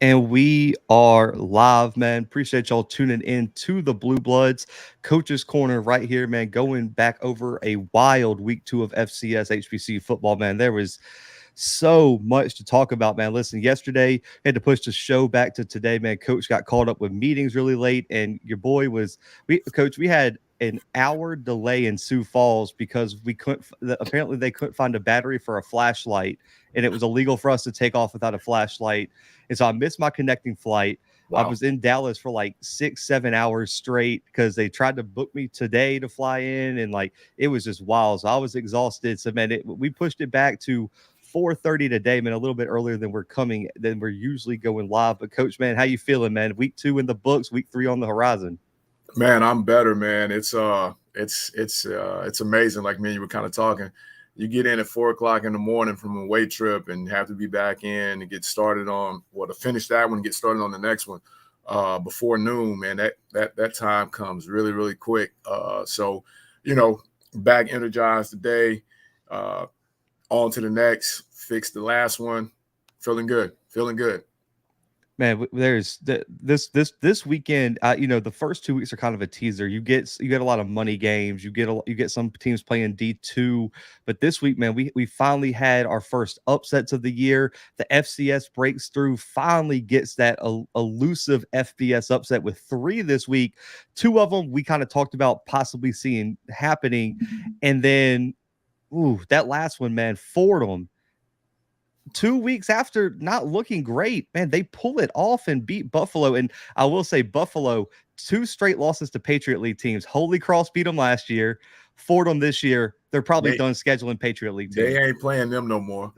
And we are live, man. Appreciate y'all tuning in to the Blue Bloods Coaches Corner right here, man. Going back over a wild week 2 of FCS HBCU football, man. There was so much to talk about, man. Listen, yesterday had to push the show back to today, man. Coach got caught up with meetings really late, and your boy was Coach. We had an hour delay in Sioux Falls because we couldn't. Apparently, they couldn't find a battery for a flashlight, and it was illegal for us to take off without a flashlight. And so I missed my connecting flight. I Wow. was in Dallas for like 6-7 hours straight because they tried to book me today to fly in, and like it was just wild. So I was exhausted. So man, we pushed it back to 4:30 today, man, a little bit earlier than we're usually going live. But Coach, man, how you feeling, man? Week 2 in the books, week 3 on the horizon. Man, I'm better, man. It's amazing. Like me and you were kind of talking. You get in at 4 o'clock in the morning from a away trip and have to be back in and get started on to finish that one, get started on the next one before noon, man. That time comes really, really quick. So, back energized today. Uh, on to the next, fix the last one. Feeling good. Feeling good. Man, there's this weekend. The first 2 weeks are kind of a teaser. You get a lot of money games. You get some teams playing D2, but this week, man, we finally had our first upsets of the year. The FCS breaks through, finally gets that elusive FBS upset with 3 this week. 2 of them we kind of talked about possibly seeing happening, and then that last one, man, Fordham. 2 weeks after not looking great, man, they pull it off and beat Buffalo. And I will say, Buffalo, 2 straight losses to Patriot League teams. Holy Cross beat them last year. Fordham this year, they're probably They done scheduling Patriot League they teams. ain't playing them no more.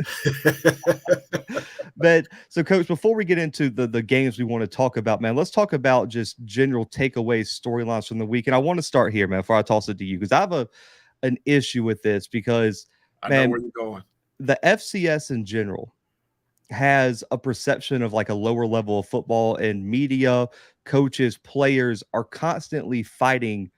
But so, Coach, before we get into the games we want to talk about, man, let's talk about just general takeaways, storylines from the week. And I want to start here, man, before I toss it to you, because I have an issue with this because, I know man, where you're going. the FCS in general has a perception of like a lower level of football, and media, coaches, players are constantly fighting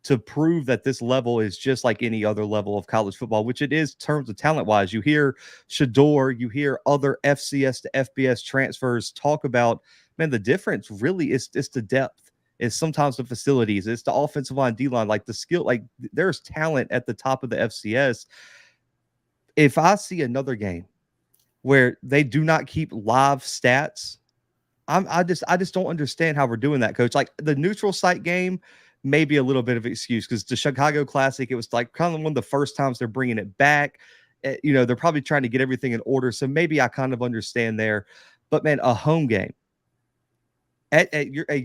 to prove that this level is just like any other level of college football, which it is in terms of talent wise. You hear Shador, you hear other FCS to FBS transfers talk about, man, the difference really is it's the depth. It's sometimes the facilities, it's the offensive line, D line, like the skill, like there's talent at the top of the FCS. If I see another game where they do not keep live stats, I just don't understand how we're doing that, Coach. Like the neutral site game, maybe a little bit of excuse because the Chicago Classic, it was like kind of one of the first times they're bringing it back. They're probably trying to get everything in order, so maybe I kind of understand there. But man, a home game at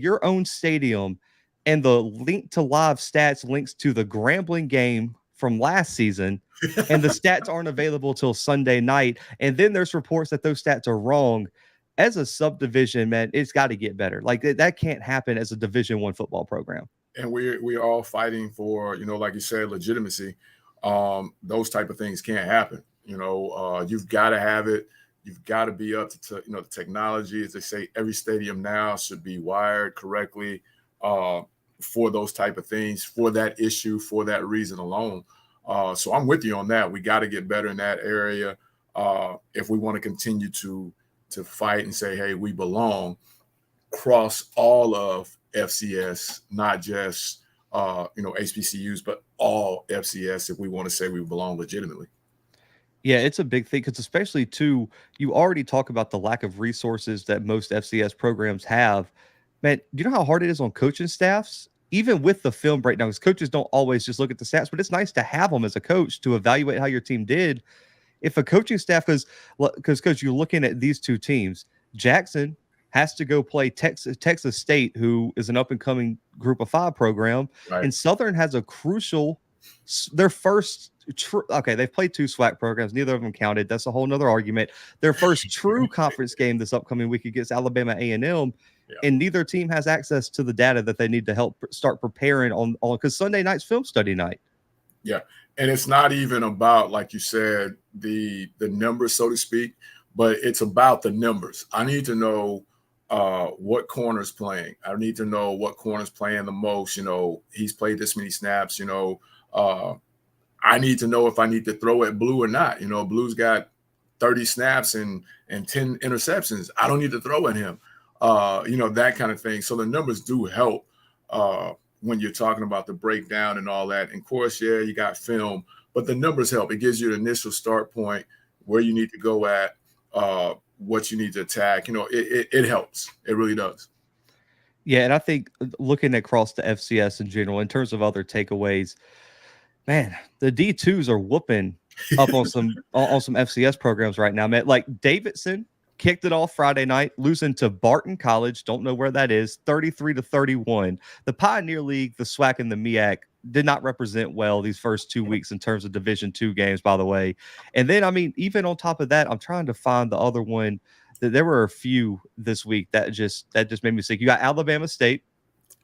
your own stadium, and the link to live stats links to the Grambling game from last season, and the stats aren't available till Sunday night. And then there's reports that those stats are wrong. As a subdivision, man, it's got to get better. Like that can't happen as a Division 1 football program. And we're all fighting for, like you said, legitimacy. Those type of things can't happen. You've got to have it. You've got to be up to the technology. As they say, every stadium now should be wired correctly for those type of things, for that issue, for that reason alone. So I'm with you on that. We got to get better in that area if we want to continue to fight and say, hey, we belong across all of FCS, not just HBCUs, but all FCS if we want to say we belong legitimately. Yeah, it's a big thing because especially too, you already talk about the lack of resources that most FCS programs have. Man, do you know how hard it is on coaching staffs? Even with the film breakdown, because coaches don't always just look at the stats, but it's nice to have them as a coach to evaluate how your team did. If a coaching staff, because coach, you're looking at these 2 teams, Jackson has to go play Texas State, who is an up and coming Group of 5 program, Right. and Southern has a crucial their first okay, they've played 2 SWAC programs, neither of them counted. That's a whole nother argument. Their first true conference game this upcoming week against Alabama A&M, Yeah. and neither team has access to the data that they need to help start preparing on because Sunday night's film study night. Yeah. And it's not even about, like you said, the numbers, so to speak, but it's about the numbers. I need to know what corner's playing. I need to know what corner's playing the most. He's played this many snaps. I need to know if I need to throw at Blue or not. Blue's got 30 snaps and 10 interceptions. I don't need to throw at him. That kind of thing. So the numbers do help when you're talking about the breakdown and all that. And of course, yeah, you got film, but the numbers help. It gives you an initial start point, where you need to go at, what you need to attack. It helps. It really does. Yeah, and I think looking across the FCS in general, in terms of other takeaways, man, the D2s are whooping up on some FCS programs right now, man. Like Davidson kicked it off Friday night, losing to Barton College. Don't know where that is, 33-31. The Pioneer League, the SWAC, and the MEAC did not represent well these first 2 weeks in terms of Division II games, by the way. And then, I mean, even on top of that, I'm trying to find the other one. There were a few this week that just made me sick. You got Alabama State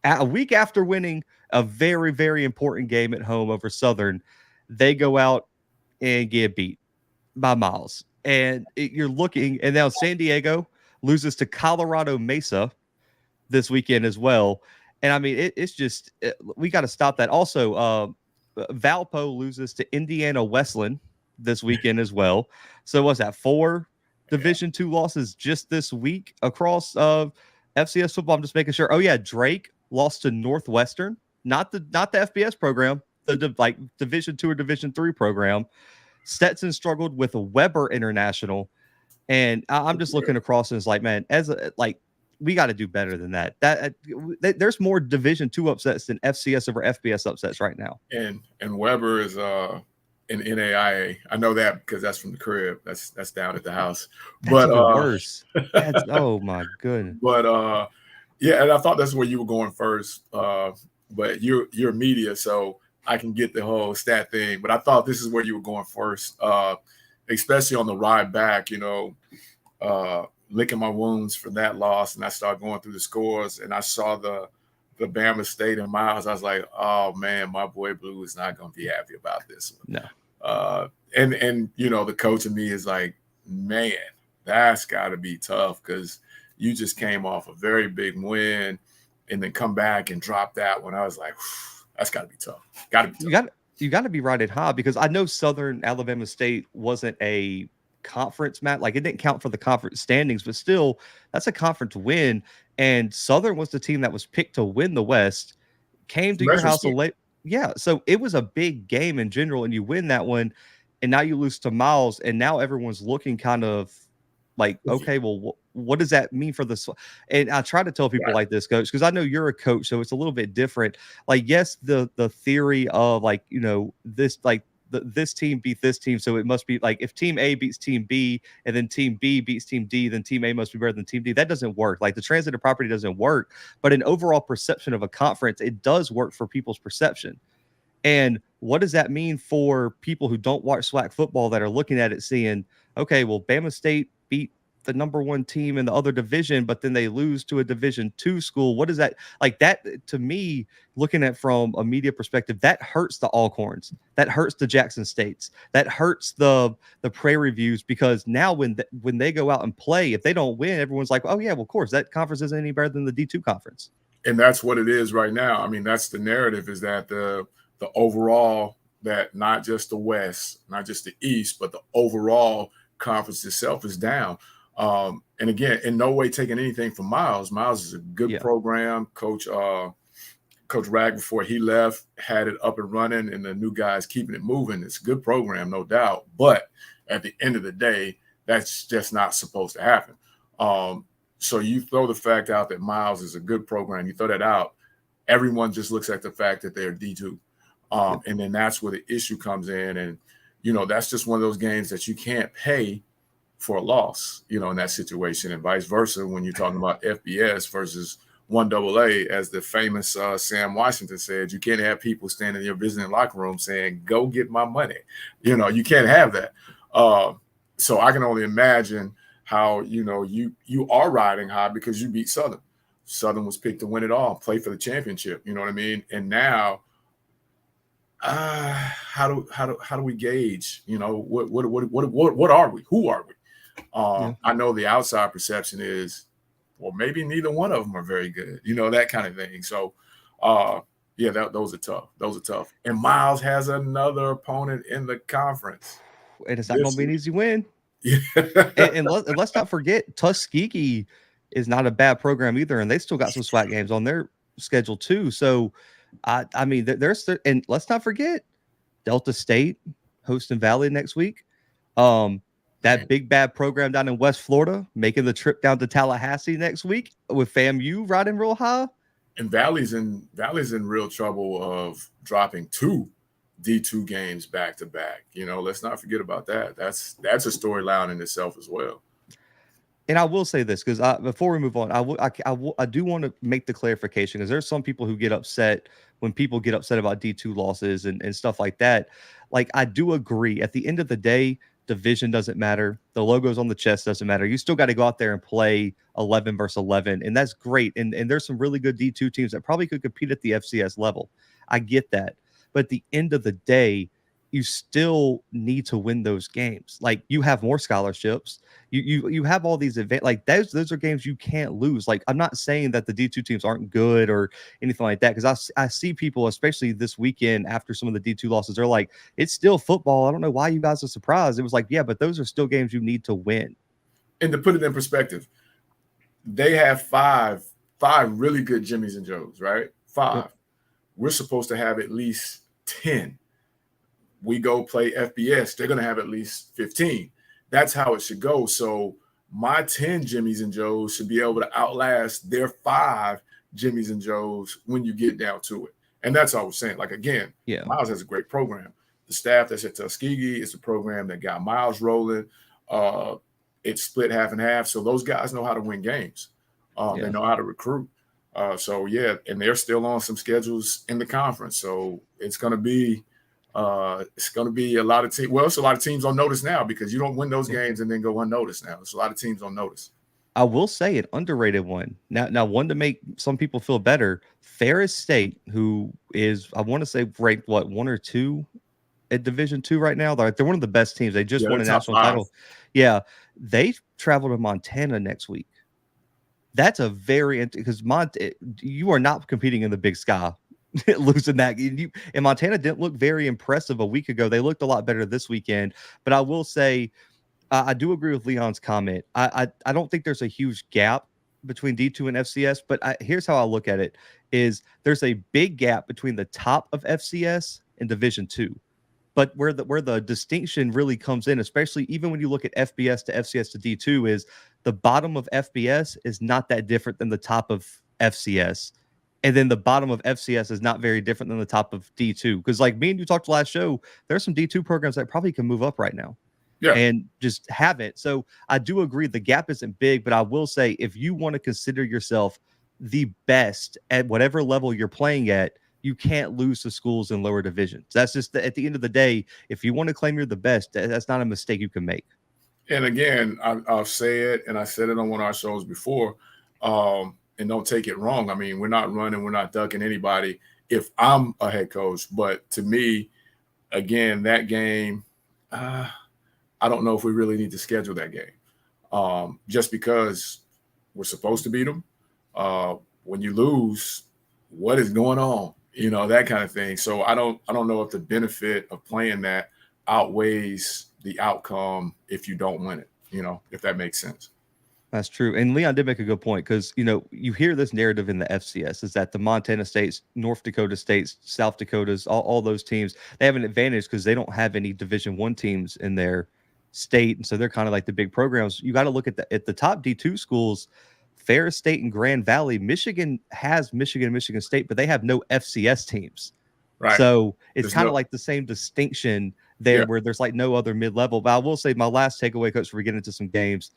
a week after winning a very, very important game at home over Southern. They go out and get beat by Miles. And you're looking, and now San Diego loses to Colorado Mesa this weekend as well. And I mean, it's just, we got to stop that. Also, Valpo loses to Indiana Wesleyan this weekend as well. So what's that? 4 Division II losses just this week across FCS football. I'm just making sure. Oh yeah, Drake lost to Northwestern, not the FBS program, the Division II or Division III program. Stetson struggled with a Weber International, and I'm just looking across and it's like, man, we got to do better than that. There's more Division II upsets than FCS over FBS upsets right now. And Weber is an NAIA. I know that because that's from the crib. That's down at the house. That's even worse. Oh my goodness. But yeah, and I thought that's where you were going first. But you're media, so I can get the whole stat thing, but I thought this is where you were going first, especially on the ride back, licking my wounds for that loss. And I started going through the scores, and I saw the Bama State and Miles. I was like, oh man, my boy Blue is not going to be happy about this one. No. And the coach in me is like, man, that's got to be tough, because you just came off a very big win and then come back and drop that one. I was like, that's got to be tough. You got to be riding high, because I know Southern Alabama State wasn't a conference match. Like, it didn't count for the conference standings, but still, that's a conference win. And Southern was the team that was picked to win the West, came to your house late. Yeah. So it was a big game in general, and you win that one. And now you lose to Miles. And now everyone's looking kind of like, okay, well, what does that mean for this? And I try to tell people like this, Coach, because I know you're a coach, so it's a little bit different. Like, yes, the theory of this team beat this team, so it must be like, if team A beats team B and then team B beats team D, then team A must be better than team D. That doesn't work. Like, the transitive property doesn't work. But in overall perception of a conference, it does work for people's perception. And what does that mean for people who don't watch SWAC football, that are looking at it seeing, okay, well, Bama State beat the number one team in the other division, but then they lose to a Division II school? What is that? Like, that, to me, looking at from a media perspective, that hurts the Alcorns, that hurts the Jackson States, that hurts the Prairie Views, because now when they go out and play, if they don't win, everyone's like, oh yeah, well, of course, that conference isn't any better than the D2 conference. And that's what it is right now. I mean, that's the narrative, is that the overall, that not just the West, not just the East, but the overall conference itself is down. And again, in no way taking anything from Miles. Miles is a good program. Coach Rag, before he left, had it up and running, and the new guys keeping it moving. It's a good program, no doubt. But at the end of the day, that's just not supposed to happen. So you throw the fact out that Miles is a good program, you throw that out, everyone just looks at the fact that they're D2. And then that's where the issue comes in. And, that's just one of those games that you can't pay for a loss, in that situation, and vice versa when you're talking about FBS versus 1AA. As the famous Sam Washington said, you can't have people standing in your visiting locker room saying, go get my money. You can't have that. So I can only imagine how, you are riding high because you beat Southern. Southern was picked to win it all, play for the championship. You know what I mean? And now, how do we gauge, what are we? Who are we? I know the outside perception is, well, maybe neither one of them are very good, that kind of thing. So, those are tough. And Miles has another opponent in the conference. And it's not going to be an easy win. Yeah. And let's not forget, Tuskegee is not a bad program either, and they still got some SWAC games on their schedule too. So, I mean, and let's not forget Delta State hosting Valley next week. That big bad program down in West Florida making the trip down to Tallahassee next week with FAMU riding real high. And Valley's in real trouble of dropping 2 D2 games back to back. Let's not forget about that. That's a storyline in itself as well. And I will say this, because before we move on, I do want to make the clarification, because there's some people who get upset when people get upset about D2 losses and stuff like that. Like, I do agree. At the end of the day, division doesn't matter. The logos on the chest doesn't matter. You still got to go out there and play 11 versus 11, and that's great. And there's some really good D2 teams that probably could compete at the FCS level. I get that. But at the end of the day, you still need to win those games. Like, you have more scholarships. You have all these events. Like, those are games you can't lose. Like, I'm not saying that the D2 teams aren't good or anything like that, because I see people, especially this weekend after some of the D2 losses, they're like, it's still football. I don't know why you guys are surprised. It was like, yeah, but those are still games you need to win. And to put it in perspective, they have five really good Jimmys and Joes, right? 5. Yep. We're supposed to have at least 10. We go play FBS, they're going to have at least 15. That's how it should go. So my 10 Jimmys and Joes should be able to outlast their 5 Jimmys and Joes when you get down to it. And that's all we're saying. Like, again, yeah, Miles has a great program. The staff that's at Tuskegee is a program that got Miles rolling. It's split half and half. So those guys know how to win games. They know how to recruit. And they're still on some schedules in the conference. So it's going to be a lot of teams. Well, it's a lot of teams on notice now, because you don't win those games and then go unnoticed now. It's a lot of teams on notice. I will say an underrated one. Now one to make some people feel better, Ferris State, who is, I want to say, ranked 1 or 2 at Division II right now. They're one of the best teams. They just won a national title. Yeah. They travel to Montana next week. That's a very, because you are not competing in the Big Sky. Losing that, and Montana didn't look very impressive a week ago. They looked a lot better this weekend. But I will say, I do agree with Leon's comment. I don't think there's a huge gap between D2 and FCS, but here's how I look at it: is there's a big gap between the top of FCS and Division II. But where the distinction really comes in, especially even when you look at FBS to FCS to D2, is the bottom of FBS is not that different than the top of FCS. And then the bottom of FCS is not very different than the top of D2. Because, like me and you talked last show, there's some D2 programs that probably can move up right now. Yeah. And just have it. So I do agree the gap isn't big, but I will say, if you want to consider yourself the best at whatever level you're playing at, you can't lose to schools in lower divisions. That's just at the end of the day, if you want to claim you're the best, that's not a mistake you can make. And again, I'll say it, and I said it on one of our shows before, and don't take it wrong. I mean, we're not running, we're not ducking anybody if I'm a head coach. But to me, again, that game, I don't know if we really need to schedule that game, just because we're supposed to beat them. When you lose, what is going on? That kind of thing. So I don't know if the benefit of playing that outweighs the outcome if you don't win it, if that makes sense. That's true. And Leon did make a good point, because, you hear this narrative in the FCS is that the Montana States, North Dakota States, South Dakotas, all those teams, they have an advantage because they don't have any Division I teams in their state. And so they're kind of like the big programs. You got to look at the top D2 schools, Ferris State and Grand Valley. Michigan has Michigan State, but they have no FCS teams. Right. So it's kind of like the same distinction there, where there's like no other mid-level. But I will say my last takeaway, Coach, before we get into some games,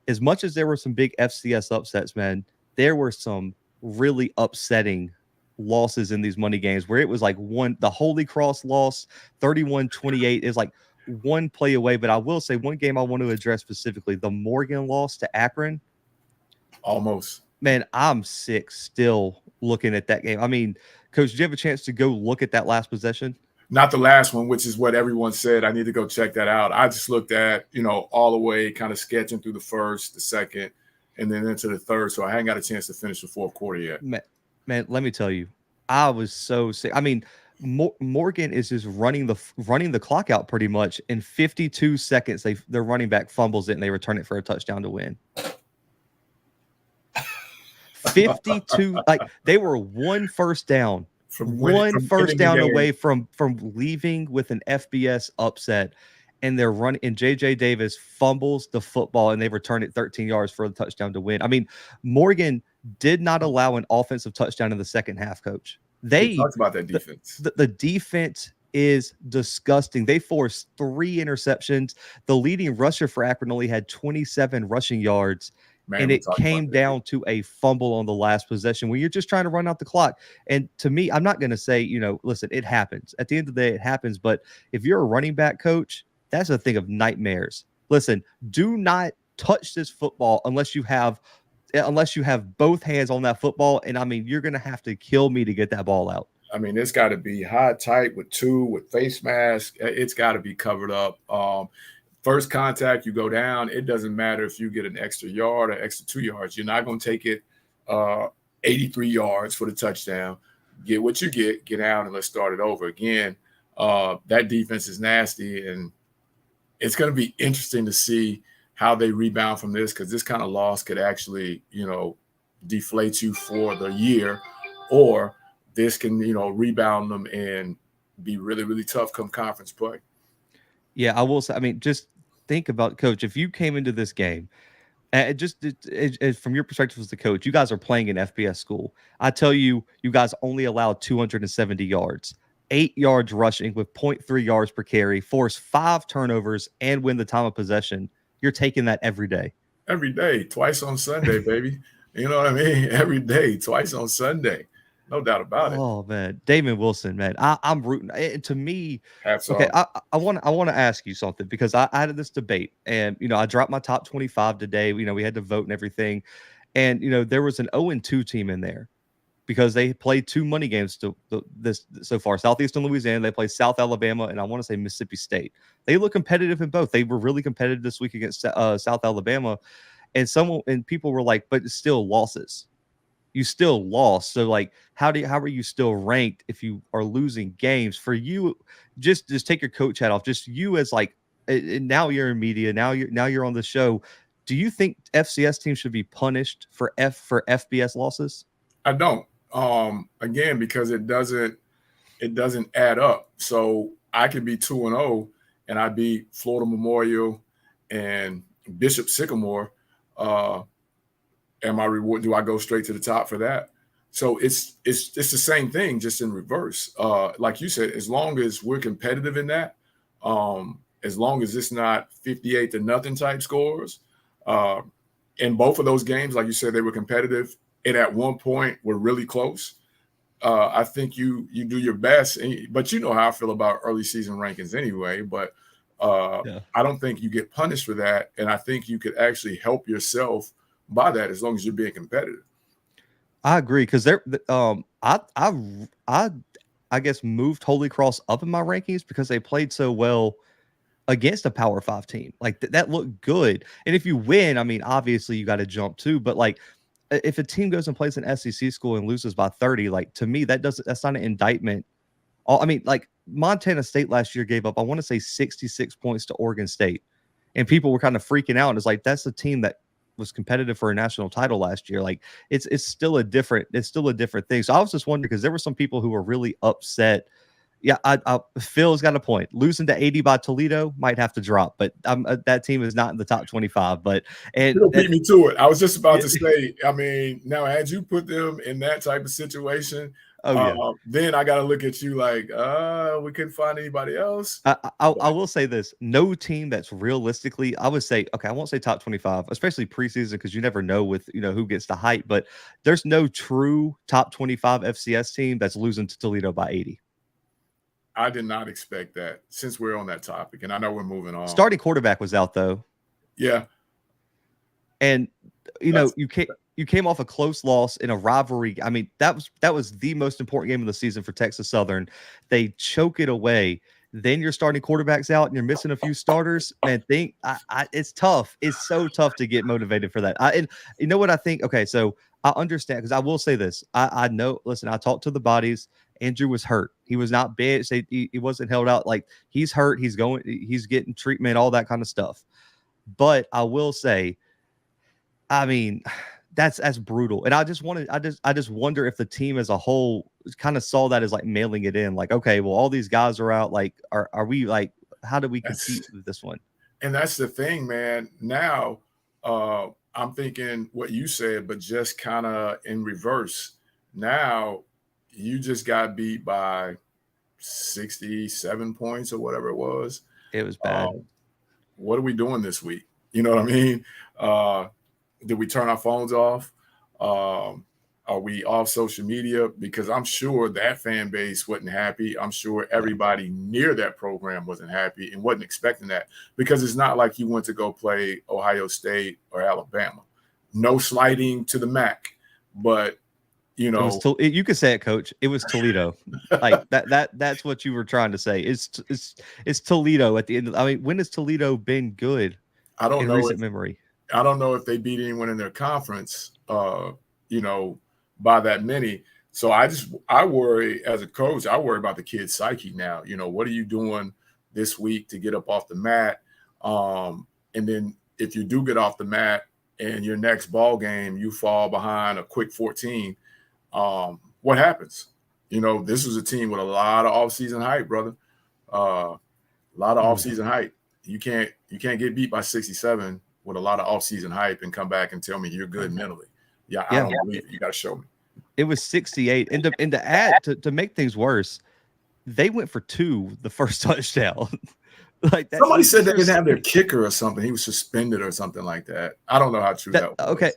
as much as there were some big FCS upsets, man, there were some really upsetting losses in these money games where it was like the Holy Cross loss, 31-28 is like one play away. But I will say one game I want to address specifically, the Morgan loss to Akron. Almost. Man, I'm sick still looking at that game. I mean, Coach, did you have a chance to go look at that last possession? Not the last one, which is what everyone said. I need to go check that out. I just looked at, all the way, kind of sketching through the first, the second, and then into the third. So I hadn't got a chance to finish the fourth quarter yet. Man, let me tell you, I was so sick. I mean, Morgan is just running the clock out pretty much in 52 seconds. Their running back fumbles it and they return it for a touchdown to win. 52, like they were one first down away from leaving with an FBS upset, and they're running. And JJ Davis fumbles the football and they return it 13 yards for the touchdown to win. I mean, Morgan did not allow an offensive touchdown in the second half. Coach, they talked about that defense. The defense is disgusting. They forced 3 interceptions. The leading rusher for Akron only had 27 rushing yards. Man, and it came down to a fumble on the last possession when you're just trying to run out the clock. And to me, I'm not going to say, listen, it happens. At the end of the day, it happens. But if you're a running back coach, that's a thing of nightmares. Listen, do not touch this football unless you have both hands on that football. And I mean, you're going to have to kill me to get that ball out. I mean, it's got to be high, tight with face mask. It's got to be covered up. First contact, you go down. It doesn't matter if you get an extra yard or extra 2 yards. You're not going to take it 83 yards for the touchdown. Get what you get out, and let's start it over again. That defense is nasty, and it's going to be interesting to see how they rebound from this, because this kind of loss could actually, deflate you for the year, or this can, rebound them and be really, really tough come conference play. Yeah, I will say, I mean, just think about, Coach, if you came into this game, from your perspective as the coach, you guys are playing in FBS school. I tell you, you guys only allowed 270 yards, 8 yards rushing with 0.3 yards per carry, force 5 turnovers, and win the time of possession. You're taking that every day. Every day, twice on Sunday, baby. You know what I mean? Every day, twice on Sunday. No doubt about it. Oh man, Damon Wilson, man, I'm rooting. To me, okay, I want to ask you something, because I had this debate, and I dropped my top 25 today. We had to vote and everything, and there was an 0-2 team in there because they played 2 money games this so far. Southeastern Louisiana, they play South Alabama, and I want to say Mississippi State. They look competitive in both. They were really competitive this week against South Alabama, and people were like, but it's still losses. You still lost. So like, how are you still ranked if you are losing games? For you, just take your coach hat off. Just you as like, and now you're in media. Now you're on the show. Do you think FCS teams should be punished for FBS losses? I don't. Again, because it doesn't add up. So I could be 2-0 and I'd be Florida Memorial and Bishop Sycamore. And my reward, do I go straight to the top for that? So it's the same thing, just in reverse. Like you said, as long as we're competitive in that, as long as it's not 58-0 type scores, in both of those games, like you said, they were competitive, and at one point were really close. I think you do your best, but you know how I feel about early season rankings anyway. But I don't think you get punished for that, and I think you could actually help yourself by that as long as you're being competitive. I agree, because I guess moved Holy Cross up in my rankings because they played so well against a Power 5 team. Like that looked good, and if you win, I mean, obviously you got to jump too. But like, if a team goes and plays an SEC school and loses by 30, like to me that's not an indictment. I mean, like Montana State last year gave up, I want to say 66 points to Oregon State, and people were kind of freaking out. And it's like, that's a team that was competitive for a national title last year. Like it's still a different thing. So I was just wondering, because there were some people who were really upset. Yeah, Phil's got a point. Losing to 80 by Toledo might have to drop, but that team is not in the top 25. But it'll beat me to it. I was just about to say, I mean, now had you put them in that type of situation, then I got to look at you like, we couldn't find anybody else. I will say this: no team that's realistically, I would say, okay, I won't say top 25, especially preseason, because you never know with who gets the hype. But there's no true top 25 FCS team that's losing to Toledo by 80. I did not expect that, since we're on that topic, and I know we're moving on. Starting quarterback was out though. Yeah, and you came off a close loss in a rivalry. I mean, that was the most important game of the season for Texas Southern. They choke it away. Then you're starting quarterbacks out, and you're missing a few starters. Man, it's tough. It's so tough to get motivated for that. And you know what I think? Okay, so I understand, because I will say this. I know. Listen, I talked to the bodies, Andrew was hurt. He was not bad. He wasn't held out. Like, he's hurt. He's getting treatment, all that kind of stuff. But I will say, I mean, that's brutal. And I just wonder if the team as a whole kind of saw that as like mailing it in. Like, okay, well, all these guys are out. Like, are we like, how do we compete with this one? And that's the thing, man. Now, I'm thinking what you said, but just kind of in reverse. Now, you just got beat by 67 points or whatever it was. It was bad. What are we doing this week? You know what I mean? Did we turn our phones off? Are we off social media? Because I'm sure that fan base wasn't happy. I'm sure everybody near that program wasn't happy and wasn't expecting that, because it's not like you went to go play Ohio State or Alabama. No slighting to the MAC, but you know, you could say it, Coach. It was Toledo. Like that's what you were trying to say. It's Toledo at the end. I mean, when has Toledo been good? I don't know. Recent memory. I don't know if they beat anyone in their conference, you know, by that many. So I worry as a coach. I worry about the kid's psyche now. You know, what are you doing this week to get up off the mat? And then if you do get off the mat and your next ball game, you fall behind a quick 14. What happens? You know, this was a team with a lot of offseason hype, brother. A lot of offseason hype. You can't get beat by 67 with a lot of offseason hype and come back and tell me you're good mentally. Yeah, I don't believe it. You got to show me. It was 68. And to add to make things worse, they went for 2 the first touchdown. Like that, somebody said they didn't have their kicker or something. He was suspended or something like that. I don't know how true that was. Okay.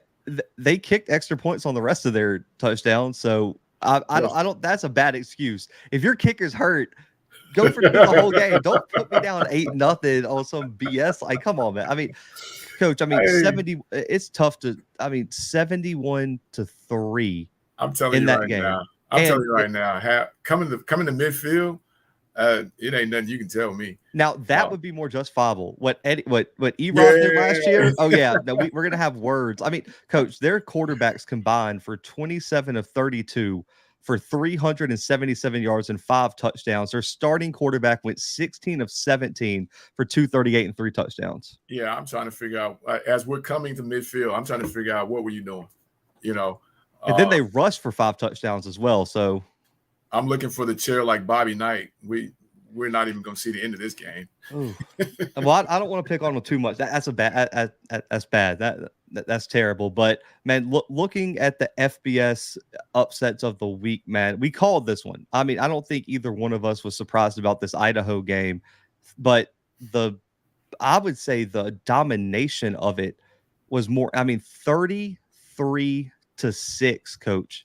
They kicked extra points on the rest of their touchdowns. So I don't that's a bad excuse. If your kicker's hurt, go for the whole game. Don't put me down 8-0 on some BS. Like, come on, man. I mean, Coach, 70, it's tough to, 71-3. I'm telling you right now. I'm telling you right now, coming to midfield, it ain't nothing you can tell me. Now that would be more justifiable. What E-Rock did last year? Oh yeah, no, we're gonna have words. I mean, Coach, their quarterbacks combined for 27 of 32 for 377 yards and 5 touchdowns. Their starting quarterback went 16 of 17 for 238 and 3 touchdowns. Yeah, I'm trying to figure out as we're coming to midfield. I'm trying to figure out what were you doing, you know. And then they rushed for 5 touchdowns as well. So I'm looking for the chair like Bobby Knight. We're not even going to see the end of this game. Well, I don't want to pick on them too much. That's bad. That's bad. That's terrible. But man, looking at the FBS upsets of the week, man, we called this one. I mean, I don't think either one of us was surprised about this Idaho game, but I would say the domination of it was more. I mean, 33-6, Coach.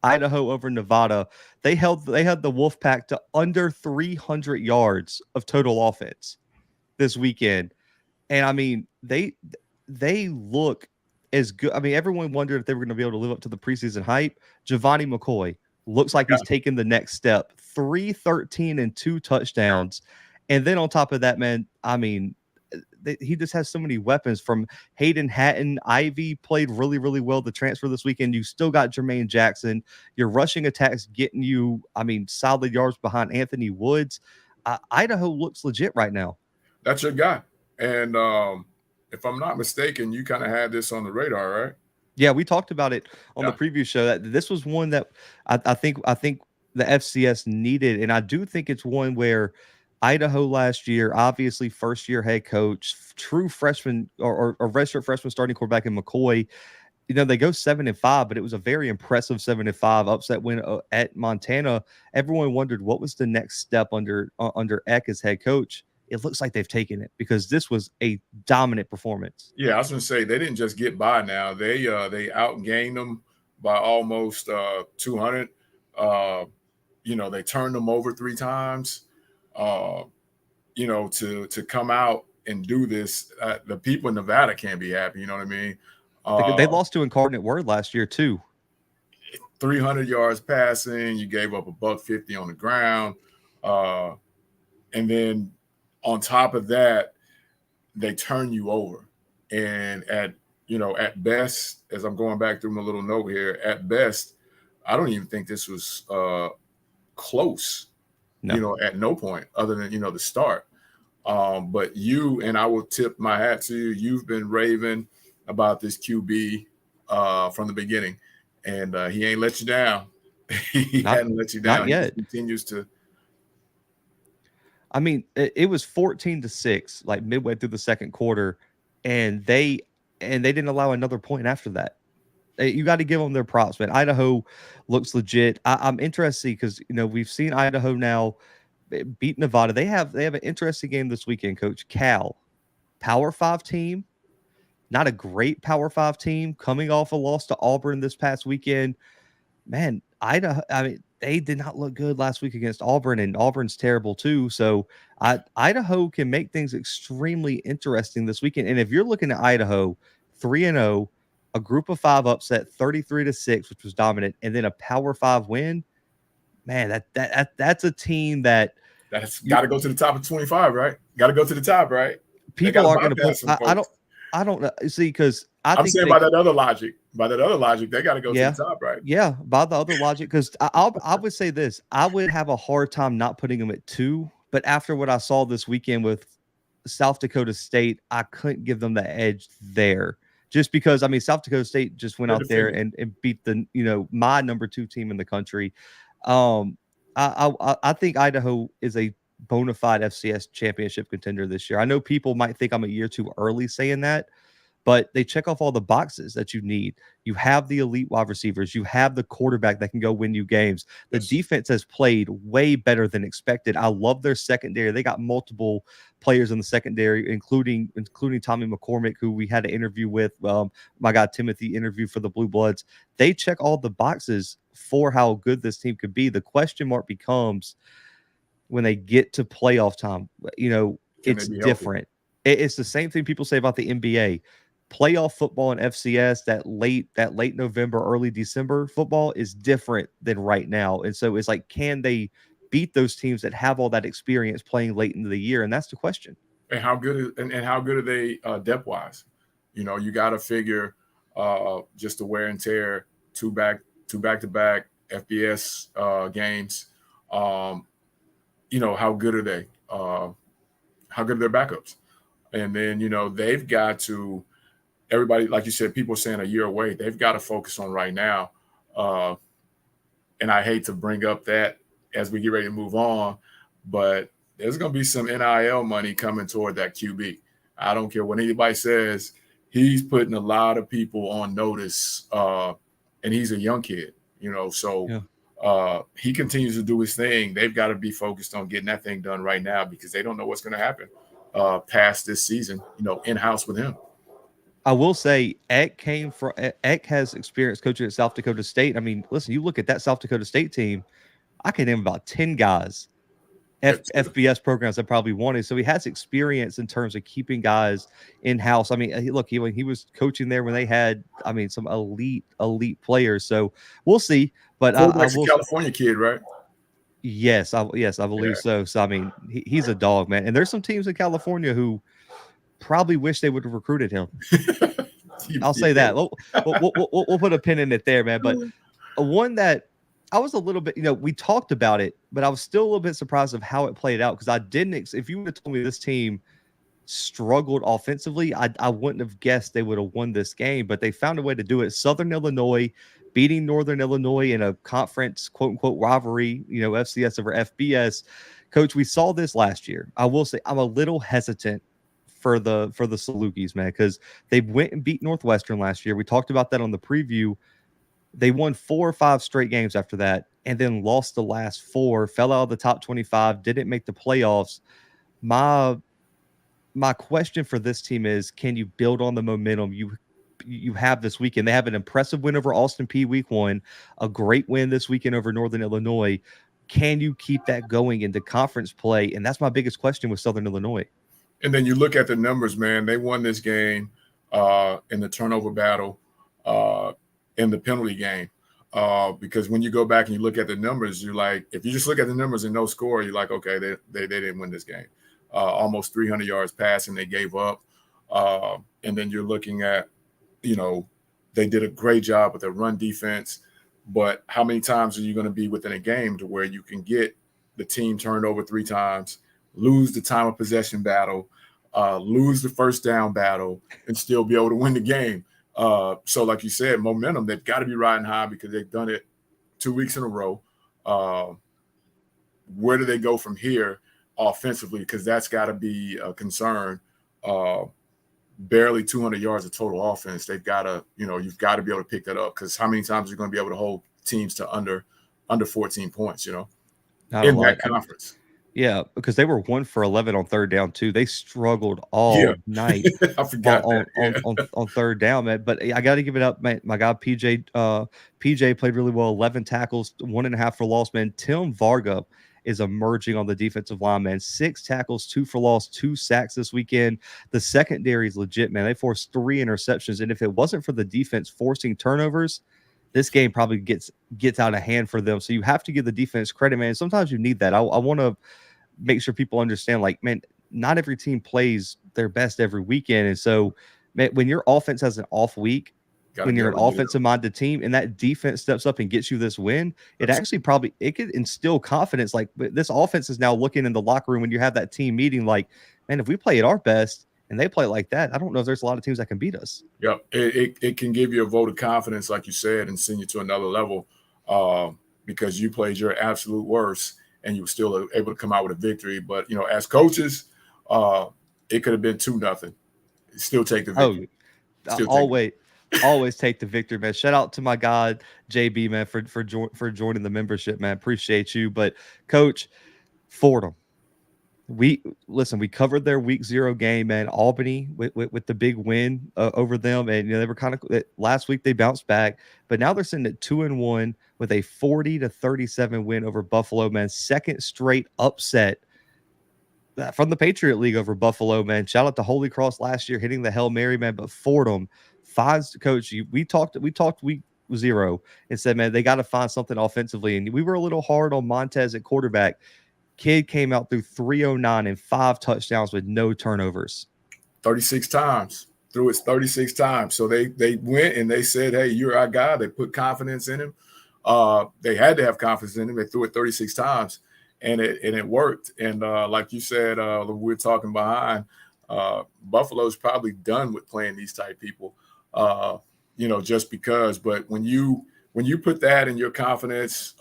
Idaho over Nevada. They had the Wolfpack to under 300 yards of total offense this weekend. And I mean, they look as good. I mean, everyone wondered if they were going to be able to live up to the preseason hype. Giovanni McCoy looks like he's taken the next step. 313 and 2 touchdowns. And then on top of that, man, I mean, he just has so many weapons from Hayden Hatton. Ivy played really, really well the transfer this weekend. You still got Jermaine Jackson. Your rushing attacks getting you, I mean, solid yards behind Anthony Woods. Idaho looks legit right now. That's your guy. And if I'm not mistaken, you kind of had this on the radar, right? Yeah, we talked about it on the preview show. That this was one that I think the FCS needed. And I do think it's one where Idaho last year, obviously first-year head coach, true freshman or redshirt freshman starting quarterback in McCoy. You know, they go 7-5, but it was a very impressive 7-5 upset win at Montana. Everyone wondered what was the next step under Eck as head coach. It looks like they've taken it because this was a dominant performance. Yeah, I was going to say they didn't just get by. Now they outgained them by almost 200. You know, they turned them over 3 times. You know, to come out and do this, the people in Nevada can't be happy. You know what I mean? They lost to Incarnate Word last year too. 300 yards passing. You gave up $150 on the ground, and then on top of that, they turn you over. And at best, as I'm going back through my little note here, at best, I don't even think this was close, No. at no point other than, the start. But you, and I will tip my hat to you, you've been raving about this QB from the beginning, and he ain't let you down. He hadn't let you down. Not yet. He just continues to. I mean, it was 14-6, like midway through the second quarter, and they didn't allow another point after that. You got to give them their props, man. Idaho looks legit. I'm interested because we've seen Idaho now beat Nevada. They have an interesting game this weekend, Coach. Cal, Power 5 team, not a great Power 5 team, coming off a loss to Auburn this past weekend. Man, Idaho, I mean, they did not look good last week against Auburn, and Auburn's terrible too. So Idaho can make things extremely interesting this weekend. And if you're looking at Idaho 3-0, a group of 5 upset 33-6, which was dominant, and then a Power 5 win, man, that's a team that's got to go to the top of 25, right? Got to go to the top, right? People are going to put. I don't know. See, because I'm saying by that other logic, they got to go to the top, right? Yeah, by the other logic, because I would say this: I would have a hard time not putting them at 2, but after what I saw this weekend with South Dakota State, I couldn't give them the edge there. Just because, I mean, South Dakota State just went out there and beat the, my number 2 team in the country. I think Idaho is a bona fide FCS championship contender this year. I know people might think I'm a year too early saying that, but they check off all the boxes that you need. You have the elite wide receivers. You have the quarterback that can go win you games. The defense has played way better than expected. I love their secondary. They got multiple players in the secondary, including Tommy McCormick, who we had an interview with. My guy Timothy interviewed for the Bluebloods. They check all the boxes for how good this team could be. The question mark becomes when they get to playoff time. It's different. It's the same thing people say about the NBA. Playoff football and FCS, that late November, early December football is different than right now. And so it's like, can they beat those teams that have all that experience playing late into the year? And that's the question. And how good are they depth wise? You got to figure just the wear and tear, two back to back FBS games. How good are they? How good are their backups? And then they've got to. Everybody, like you said, people are saying a year away. They've got to focus on right now. And I hate to bring up that as we get ready to move on, but there's going to be some NIL money coming toward that QB. I don't care what anybody says. He's putting a lot of people on notice, and he's a young kid, he continues to do his thing. They've got to be focused on getting that thing done right now because they don't know what's going to happen past this season, in-house with him. I will say Eck has experience coaching at South Dakota State. I mean, listen, you look at that South Dakota State team, I can name about 10 guys, FBS programs that probably wanted. So he has experience in terms of keeping guys in-house. I mean, look, he was coaching there when they had, some elite players. So we'll see. But I will, California kid, right? Yes, I believe so. So, I mean, he's a dog, man. And there's some teams in California who probably wish they would have recruited him. I'll say that. We'll put a pin in it there, man. But one that I was a little bit, we talked about it, but I was still a little bit surprised of how it played out because I didn't. If you would have told me this team struggled offensively, I wouldn't have guessed they would have won this game. But they found a way to do it. Southern Illinois beating Northern Illinois in a conference quote unquote rivalry. FCS over FBS. Coach, we saw this last year. I will say I'm a little hesitant for the Salukis, man, because they went and beat Northwestern last year. We talked about that on the preview. They won 4 or 5 straight games after that, and then lost the last 4, fell out of the top 25, didn't make the playoffs. My question for this team is, can you build on the momentum you have this weekend? They have an impressive win over Austin Peay week 1, a great win this weekend over Northern Illinois. Can you keep that going into conference play? And that's my biggest question with Southern Illinois. And then you look at the numbers, man. They won this game in the turnover battle, in the penalty game. Because when you go back and you look at the numbers, you're like, if you just look at the numbers and no score, you're like, okay, they didn't win this game. Almost 300 yards passing, they gave up. And then you're looking at, they did a great job with their run defense. But how many times are you going to be within a game to where you can get the team turned over 3 times, lose the time of possession battle, lose the first down battle, and still be able to win the game? So like you said, momentum, they've got to be riding high because they've done it 2 weeks in a row. Where do they go from here offensively? Because that's got to be a concern. Barely 200 yards of total offense. They've got to, you've got to be able to pick that up, because how many times are you going to be able to hold teams to under 14 points, Not in a lot. that conference? Yeah, because they were 1 for 11 on third down too. They struggled all night I forgot on third down, man. But I got to give it up, man. My guy PJ played really well. 11 tackles, 1.5 for loss, man. Tim Varga is emerging on the defensive line, man. 6 tackles, 2 for loss, 2 sacks this weekend. The secondary is legit, man. They forced 3 interceptions, and if it wasn't for the defense forcing turnovers, this game probably gets out of hand for them. So you have to give the defense credit, man. Sometimes you need that. I want to make sure people understand, like, man, not every team plays their best every weekend. And so, man, when your offense has an off week, when you're an offensive-minded team and that defense steps up and gets you this win, it actually it could instill confidence. Like, this offense is now looking in the locker room when you have that team meeting, like, man, if we play at our best and they play like that, I don't know if there's a lot of teams that can beat us. Yeah, it can give you a vote of confidence, like you said, and send you to another level, because you played your absolute worst and you were still able to come out with a victory. But, as coaches, it could have been 2-0. Still take the victory. Always take the victory, man. Shout out to my guy JB, man, for joining the membership, man. Appreciate you. But Coach, Fordham, we covered their week 0 game, man. Albany with the big win over them, and they were kind of, last week they bounced back, but now they're sitting at 2-1 with a 40-37 win over Buffalo, man. Second straight upset from the Patriot League over Buffalo, man. Shout out to Holy Cross last year hitting the Hail Mary, man. But Fordham finds, Coach, we talked week 0 and said, man, they got to find something offensively, and we were a little hard on Montez at quarterback. Kid came out through 309 and 5 touchdowns with no turnovers. 36 times. Threw it 36 times. So they went and they said, hey, you're our guy. They put confidence in him. They had to have confidence in him. They threw it 36 times, and it worked. And like you said, we were talking behind, Buffalo's probably done with playing these type people, just because. But when you put that in your confidence,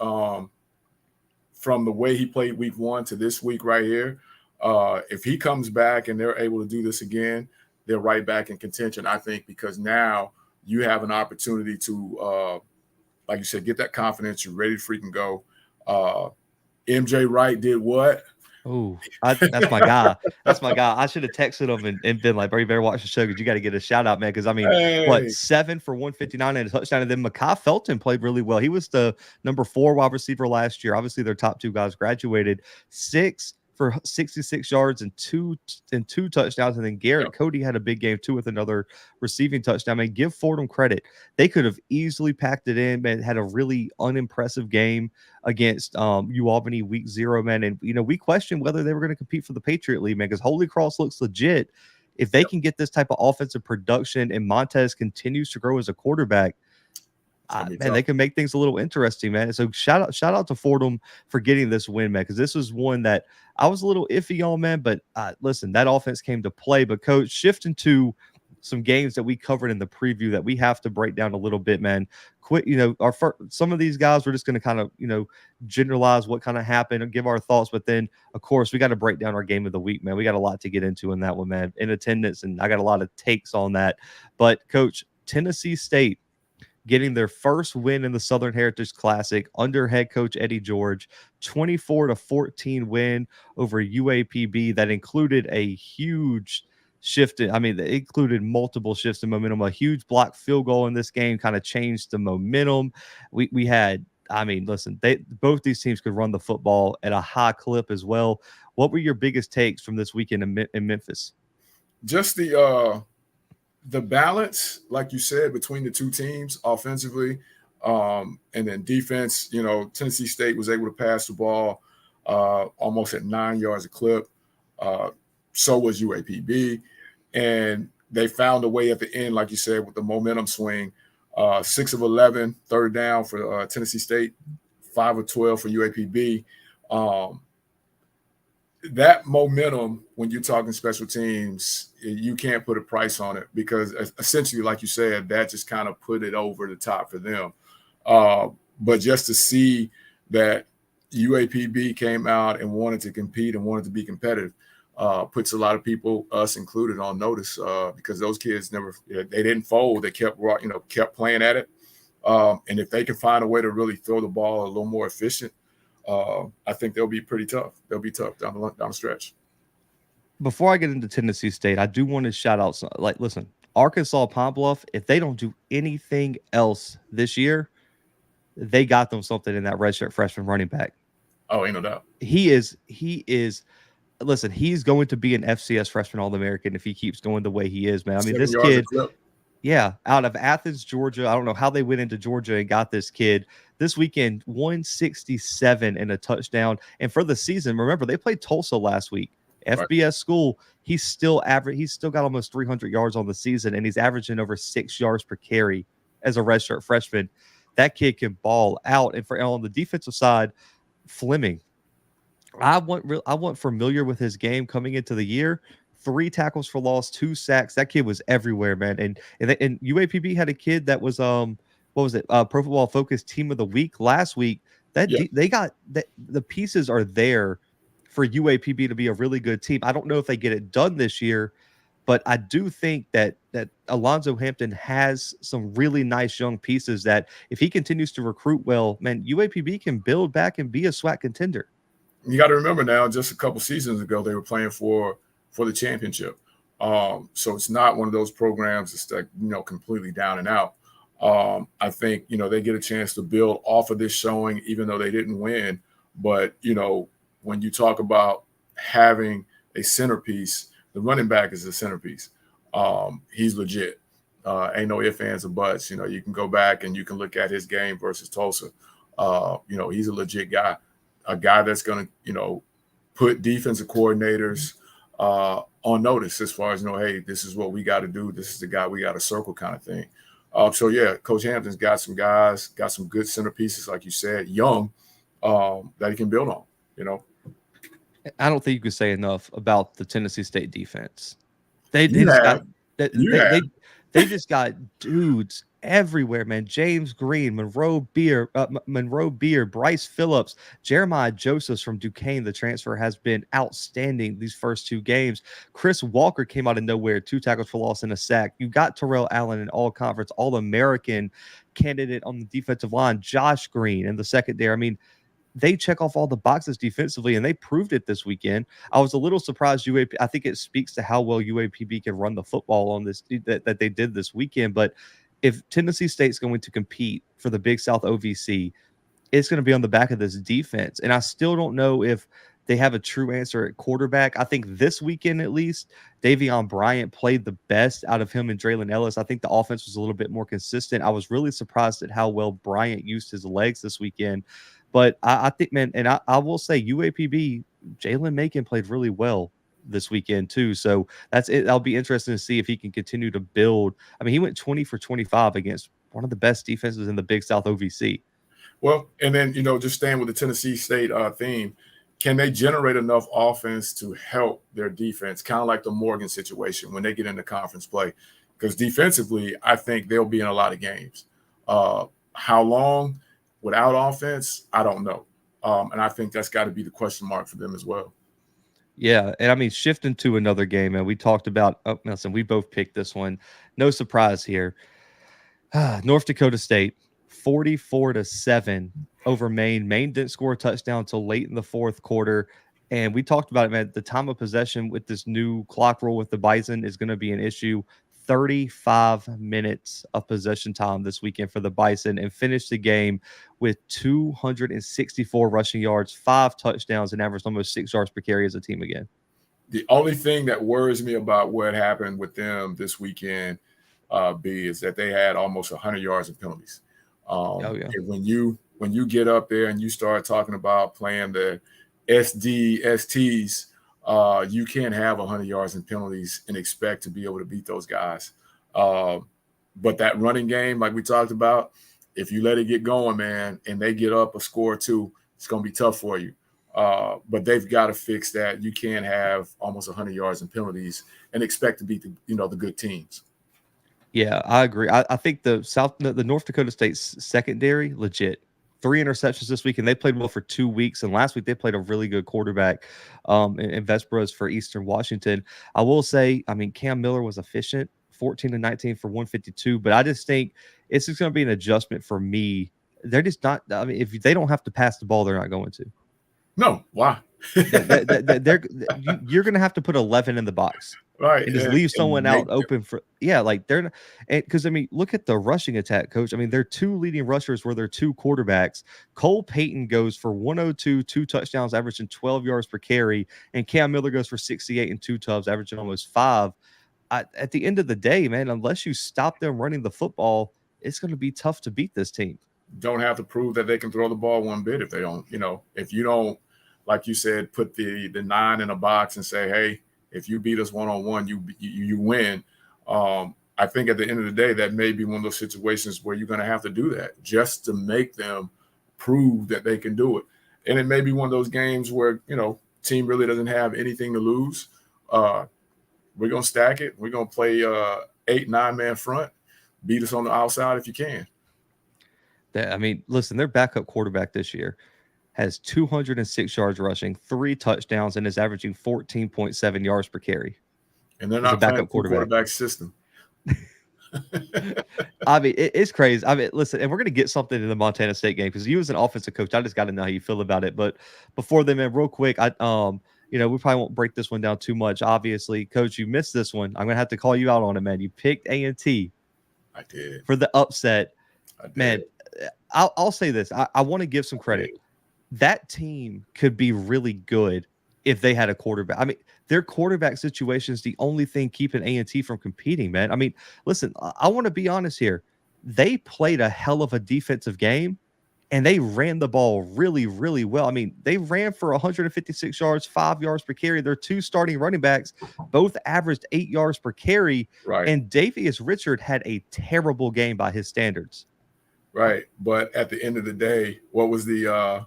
from the way he played week 1 to this week right here, if he comes back and they're able to do this again, they're right back in contention, I think, because now you have an opportunity to, like you said, get that confidence. You're ready to freaking go. MJ Wright did what? Oh, that's my guy. That's my guy. I should have texted him and been like, bro, you better watch the show because you got to get a shout out, man. Because, I mean, 7 for 159 and a touchdown. And then Mekhi Felton played really well. He was the number 4 wide receiver last year. Obviously, their top 2 guys graduated. 6 for 66 yards and two touchdowns. And then Garrett Cody had a big game too with another receiving touchdown. I mean, give Fordham credit. They could have easily packed it in, man. Had a really unimpressive game against UAPB week 0, man. And, we questioned whether they were going to compete for the Patriot League, man, because Holy Cross looks legit. If they can get this type of offensive production and Montez continues to grow as a quarterback, man, they can make things a little interesting, man. So shout out to Fordham for getting this win, man, because this was one that I was a little iffy on, man. But listen, that offense came to play. But Coach, shifting to some games that we covered in the preview that we have to break down a little bit, man. Some of these guys, we're just going to kind of, generalize what kind of happened and give our thoughts. But then, of course, we got to break down our game of the week, man. We got a lot to get into in that one, man, in attendance. And I got a lot of takes on that. But Coach, Tennessee State getting their first win in the Southern Heritage Classic under head coach Eddie George, 24-14 win over UAPB. That included a huge shift. It included multiple shifts in momentum. A huge block field goal in this game kind of changed the momentum. We had, listen, both these teams could run the football at a high clip as well. What were your biggest takes from this weekend in Memphis? Just the balance, like you said, between the two teams offensively, and then defense. Tennessee State was able to pass the ball almost at 9 yards a clip. So was UAPB, and they found a way at the end, like you said, with the momentum swing, 6 of 11 third down for Tennessee State, 5 of 12 for UAPB. That momentum, when you're talking special teams, you can't put a price on it because essentially, like you said, that just kind of put it over the top for them. But just to see that UAPB came out and wanted to compete and wanted to be competitive puts a lot of people, us included, on notice because those kids they didn't fold. They kept playing at it. And if they can find a way to really throw the ball a little more efficient, I think they'll be pretty tough. They'll be tough down the stretch. Before I get into Tennessee State, I do want to shout out, listen, Arkansas Pine Bluff, if they don't do anything else this year, they got them something in that redshirt freshman running back. Oh, ain't no doubt. He is, listen, he's going to be an FCS freshman All-American if he keeps going the way he is, man. I mean, this kid, yeah, out of Athens, Georgia. I don't know how they went into Georgia and got this kid. This weekend, 167 and a touchdown. And for the season, remember, they played Tulsa last week. FBS school, he's still got almost 300 yards on the season, and he's averaging over 6 yards per carry as a redshirt freshman. That kid can ball out. And on the defensive side, Fleming, I wasn't familiar with his game coming into the year. 3 tackles for loss, 2 sacks. That kid was everywhere, man. And UAPB had a kid that was Pro Football Focus Team of the Week last week. They got the pieces are there for UAPB to be a really good team. I don't know if they get it done this year, but I do think that Alonzo Hampton has some really nice young pieces that if he continues to recruit well, man, UAPB can build back and be a SWAC contender. You got to remember now, just a couple seasons ago, they were playing for the championship. So it's not one of those programs that's like, completely down and out. I think, they get a chance to build off of this showing, even though they didn't win. But, when you talk about having a centerpiece, the running back is a centerpiece. He's legit. Ain't no ifs, ands, or buts. You can go back and you can look at his game versus Tulsa. He's a legit guy, a guy that's going to, put defensive coordinators on notice as far as, hey, this is what we got to do. This is the guy we got to circle kind of thing. So, yeah, Coach Hampton's got some guys, got some good centerpieces, like you said, young, that he can build on, I don't think you could say enough about the Tennessee State defense. They just got dudes everywhere, man. James Green, Monroe Beer, Bryce Phillips, Jeremiah Josephs from Duquesne. The transfer has been outstanding these first 2 games. Chris Walker came out of nowhere, 2 tackles for loss and a sack. You got Terrell Allen, an all-conference, all-American candidate on the defensive line. Josh Green in the secondary. I mean, they check off all the boxes defensively, and they proved it this weekend. I was a little surprised UAP. I think it speaks to how well UAPB can run the football on this that they did this weekend. But if Tennessee State's going to compete for the Big South OVC, it's going to be on the back of this defense. And I still don't know if they have a true answer at quarterback. I think this weekend, at least, Davion Bryant played the best out of him and Draylon Ellis. I think the offense was a little bit more consistent. I was really surprised at how well Bryant used his legs this weekend. But I think, man, and I will say UAPB, Jalen Macon played really well this weekend too. So that's it. That'll be interesting to see if he can continue to build. I mean, he went 20 for 25 against one of the best defenses in the Big South OVC. Well, and then, just staying with the Tennessee State theme, can they generate enough offense to help their defense, kind of like the Morgan situation when they get into conference play? Because defensively, I think they'll be in a lot of games. How long without offense, I don't know. And I think that's got to be the question mark for them as well. Yeah, and I mean, shifting to another game, and we talked about, listen, we both picked this one. No surprise here. North Dakota State, 44-7 over Maine. Maine didn't score a touchdown until late in the 4th quarter. And we talked about it, man. The time of possession with this new clock rule with the Bison is going to be an issue. 35 minutes of possession time this weekend for the Bison, and finished the game with 264 rushing yards, 5 touchdowns, and averaged almost 6 yards per carry as a team again. The only thing that worries me about what happened with them this weekend, B, is that they had almost 100 yards of penalties. When you get up there and you start talking about playing the SDSTs, you can't have 100 yards in penalties and expect to be able to beat those guys. But that running game, like we talked about, if you let it get going, man, and they get up a score or two, it's going to be tough for you. But they've got to fix that. You can't have almost 100 yards and penalties and expect to beat the good teams. Yeah, I agree. I think the North Dakota State secondary, legit. 3 interceptions this week, and they played well for 2 weeks. And last week they played a really good quarterback in Vespers for Eastern Washington. I will say, I mean, Cam Miller was efficient, 14-19 for 152. But I just think it's just going to be an adjustment for me. They're just not. I mean, if they don't have to pass the ball, they're not going to. No, why? You're going to have to put 11 in the box. Right. And just leave someone out open for, like they're, because I mean, look at the rushing attack, coach. I mean, their 2 leading rushers were their 2 quarterbacks. Cole Payton goes for 102, 2 touchdowns, averaging 12 yards per carry, and Cam Miller goes for 68 and 2 tubs, averaging almost 5. At the end of the day, man, unless you stop them running the football, it's going to be tough to beat this team. Don't have to prove that they can throw the ball one bit if they don't, if you don't, like you said, put the 9 in a box and say, hey, if you beat us one-on-one, you win. I think at the end of the day, that may be one of those situations where you're going to have to do that just to make them prove that they can do it. And it may be one of those games where, team really doesn't have anything to lose. We're going to stack it. We're going to play 8-9-man front, beat us on the outside if you can. I mean, listen, their backup quarterback this year has 206 yards rushing, 3 touchdowns, and is averaging 14.7 yards per carry. And they're not playing quarterback system. I mean, it's crazy. I mean, listen, and we're going to get something in the Montana State game because you as an offensive coach, I just got to know how you feel about it. But before then, man, real quick, we probably won't break this one down too much. Obviously, coach, you missed this one. I'm going to have to call you out on it, man. You picked A&T. I did. For the upset. Man, I'll say this. I want to give some credit. That team could be really good if they had a quarterback. I mean, their quarterback situation is the only thing keeping A&T from competing, man. I mean, listen, I want to be honest here. They played a hell of a defensive game, and they ran the ball really, really well. I mean, they ran for 156 yards, 5 yards per carry. Their 2 starting running backs both averaged 8 yards per carry, right. And Davius Richard had a terrible game by his standards. Right, but at the end of the day, what was the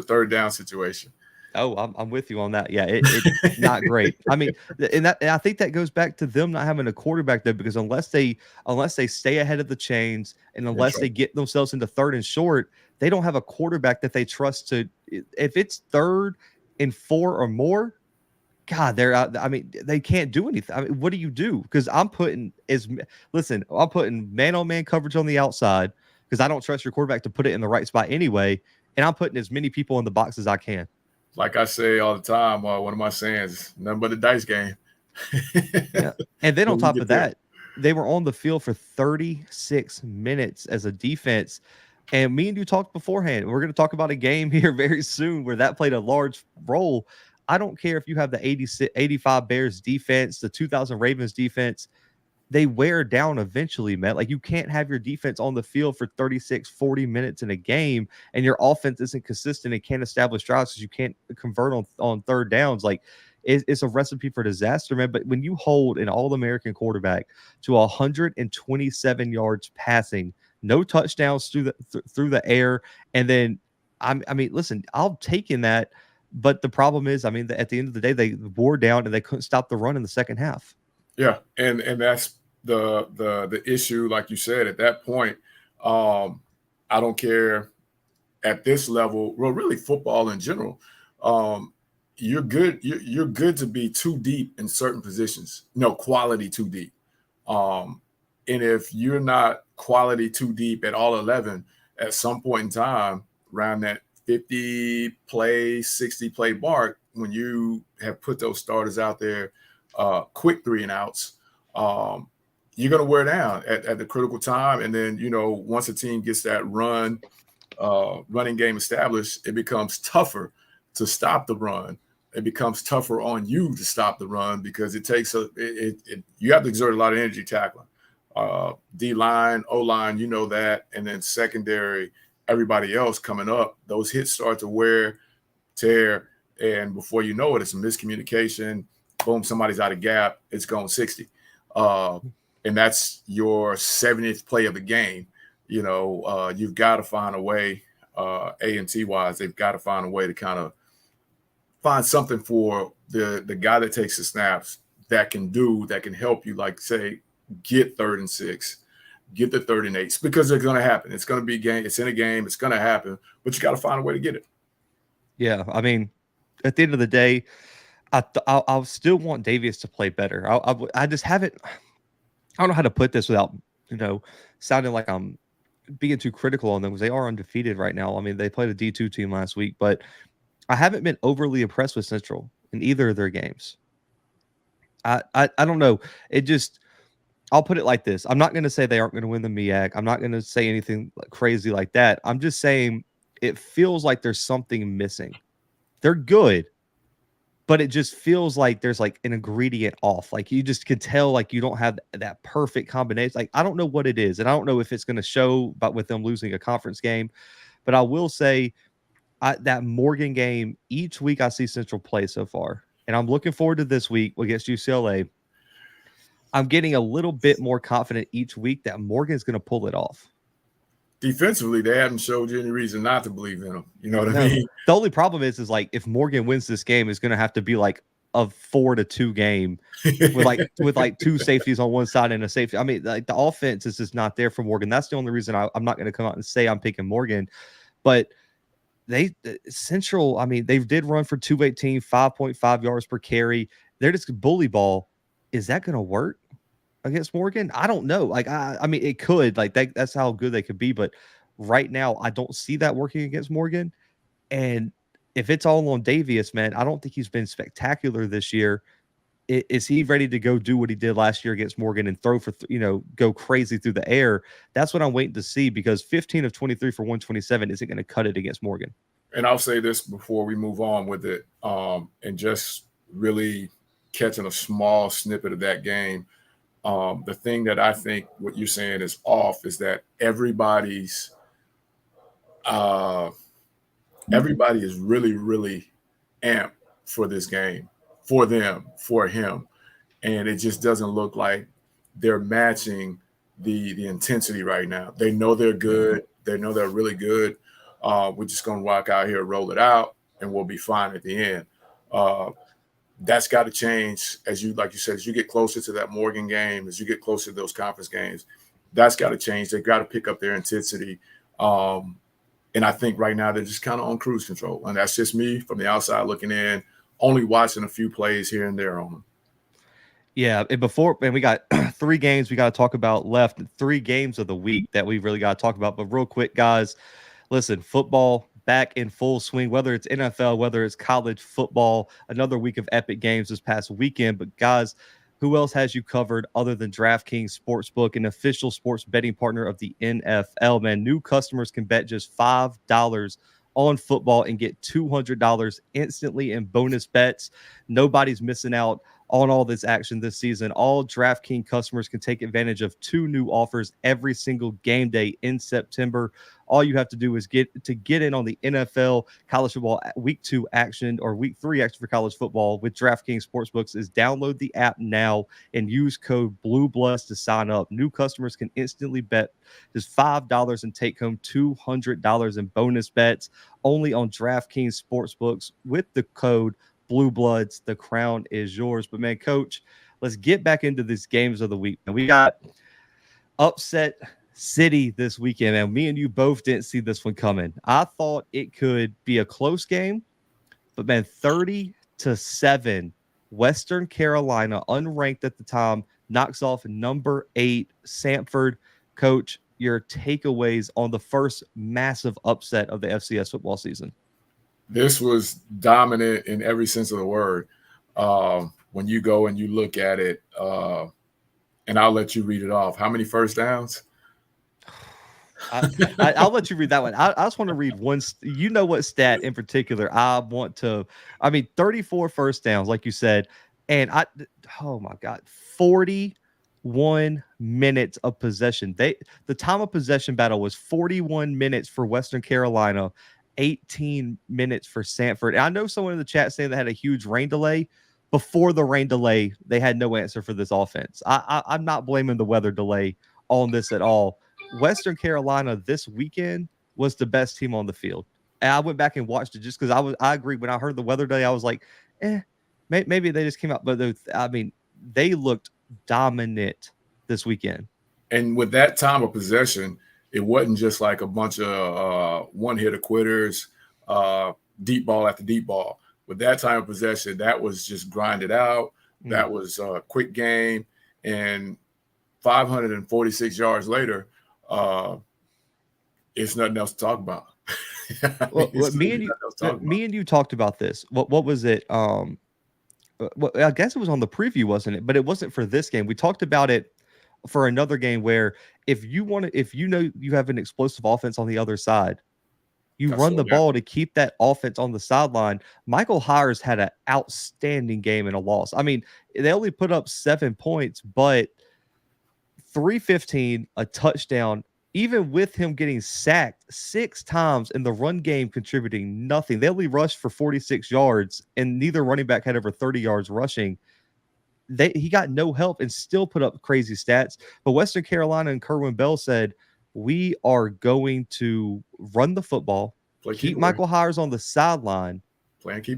third down situation? Oh, I'm with you on that. Yeah, it's not great. I mean, and I think that goes back to them not having a quarterback there, because unless they stay ahead of the chains and unless they get themselves into 3rd and short, they don't have a quarterback that they trust to. If it's 3rd and 4 or more, God, they're out. I mean, they can't do anything. I mean, what do you do? Because I'm putting man-on-man coverage on the outside because I don't trust your quarterback to put it in the right spot anyway. And I'm putting as many people in the box as I can. Like I say all the time, one of my sayings, nothing but a dice game. Yeah. And then on top of that, they were on the field for 36 minutes as a defense. And me and you talked beforehand. We're going to talk about a game here very soon where that played a large role. I don't care if you have the 85 Bears defense, the 2000 Ravens defense. They wear down eventually, man. Like, you can't have your defense on the field for 36, 40 minutes in a game, and your offense isn't consistent and can't establish drives because you can't convert on 3rd downs. Like, it's a recipe for disaster, man. But when you hold an All-American quarterback to 127 yards passing, no touchdowns through the air, and then I mean, listen, I'll take in that. But the problem is, I mean, at the end of the day, they wore down and they couldn't stop the run in the second half. Yeah, and that's the issue, like you said, at that point. I don't care at this level, well, really football in general. You're good. You're good to be too deep in certain positions. Quality too deep. And if you're not quality too deep at all 11, at some point in time, around that 50 play, 60 play mark, when you have put those starters out there, quick 3 and outs, you're going to wear down at the critical time. And then, once a team gets that running game established, it becomes tougher to stop the run. It becomes tougher on you to stop the run because it takes you have to exert a lot of energy tackling. D-line, O-line, that. And then secondary, everybody else coming up, those hits start to tear. And before you know it, it's a miscommunication. Boom, somebody's out of gap. It's going 60. and that's your 70th play of the game, you've got to find a way, A&T wise, they've got to find a way to kind of find something for the guy that takes the snaps that can help you, like say, get 3rd and 6, get the 3rd and 8s, because they're going to happen. It's going to be game. It's in a game. It's going to happen, but you got to find a way to get it. Yeah. I mean, at the end of the day, I still want Davius to play better. I just haven't. I don't know how to put this without sounding like I'm being too critical on them, because they are undefeated right now. I mean, they played a D2 team last week, but I haven't been overly impressed with Central in either of their games. I don't know. I'll put it like this. I'm not going to say they aren't going to win the MEAC. I'm not going to say anything crazy like that. I'm just saying it feels like there's something missing. They're good, but it just feels like there's like an ingredient off. Like you just can tell, like you don't have that perfect combination. Like I don't know what it is, and I don't know if it's going to show, but with them losing a conference game. But I will say that Morgan game, each week I see Central play so far, and I'm looking forward to this week against UCLA. I'm getting a little bit more confident each week that Morgan's going to pull it off. Defensively, they haven't showed you any reason not to believe in them. You know what I mean? The only problem is like if Morgan wins this game, it's going to have to be like a 4-2 game with like 2 safeties on one side and a safety. I mean, like the offense is just not there for Morgan. That's the only reason I'm not going to come out and say I'm picking Morgan. But Central, I mean, they did run for 218, 5.5 yards per carry. They're just bully ball. Is that going to work against Morgan? I don't know. Like, I mean, it could. Like, that's how good they could be. But right now, I don't see that working against Morgan. And if it's all on Davius, man, I don't think he's been spectacular this year. Is he ready to go do what he did last year against Morgan and throw for, go crazy through the air? That's what I'm waiting to see, because 15 of 23 for 127 isn't going to cut it against Morgan. And I'll say this before we move on with it, and just really catching a small snippet of that game. The thing that I think what you're saying is off is that everybody is really, really amped for this game, for them, for him. And it just doesn't look like they're matching the intensity right now. They know they're good. They know they're really good. We're just going to walk out here, roll it out, and we'll be fine at the end. That's got to change as you said, as you get closer to that Morgan game, as you get closer to those conference games, that's got to change. They've got to pick up their intensity. And I think right now they're just kind of on cruise control. And that's just me from the outside looking in, only watching a few plays here and there on them. Yeah, and we got 3 games we got to talk about left, 3 games of the week that we really got to talk about. But real quick, guys, listen, football back in full swing, whether it's NFL, whether it's college football, another week of epic games this past weekend. But guys, who else has you covered other than DraftKings Sportsbook, an official sports betting partner of the NFL? Man, new customers can bet just $5 on football and get $200 instantly in bonus bets. Nobody's missing out on all this action this season. All DraftKings customers can take advantage of 2 new offers every single game day in September. All you have to do is get in on the NFL college football week 2 action or week 3 action for college football with DraftKings Sportsbooks is download the app now and use code Bluebloods to sign up. New customers can instantly bet just $5 and take home $200 in bonus bets only on DraftKings Sportsbooks with the code Bluebloods. The crown is yours. But man, Coach, let's get back into these games of the week. And we got upset city this weekend, and me and you both didn't see this one coming. I thought it could be a close game, but man, 30-7, Western Carolina, unranked at the time, knocks off number 8 Samford. Coach, your takeaways on the first massive upset of the FCS football season? This was dominant in every sense of the word. When you go and you look at it, and I'll let you read it off. How many first downs? I'll let you read that one. I just want to read one. You know what stat in particular I want to? I mean, 34 first downs, like you said, and oh my God, 41 minutes of possession. The time of possession battle was 41 minutes for Western Carolina, 18 minutes for Samford. And I know someone in the chat saying they had a huge rain delay. before the rain delay, they had no answer for this offense. I'm not blaming the weather delay on this at all. Western Carolina this weekend was the best team on the field. And I went back and watched it just because I agree. When I heard the weather delay, I was like, maybe they just came out. But I mean, they looked dominant this weekend. And with that time of possession, it wasn't just like a bunch of one-hitter quitters, deep ball after deep ball. With that time of possession, that was just grinded out. That was a quick game. And 546 yards later, it's nothing else to talk about. Well, me and you talked about this. What was it? Well, I guess it was on the preview, wasn't it? But it wasn't for this game. We talked about it for another game where if you know you have an explosive offense on the other side, you run the ball to keep that offense on the sideline. Michael Hires had an outstanding game and a loss. I mean, they only put up 7 points, but 315, a touchdown, even with him getting sacked 6 times in the run game, contributing nothing. They only rushed for 46 yards, and neither running back had over 30 yards rushing. He got no help and still put up crazy stats. But Western Carolina and Kerwin Bell said, we are going to run the football, keep Michael Hires on the sideline,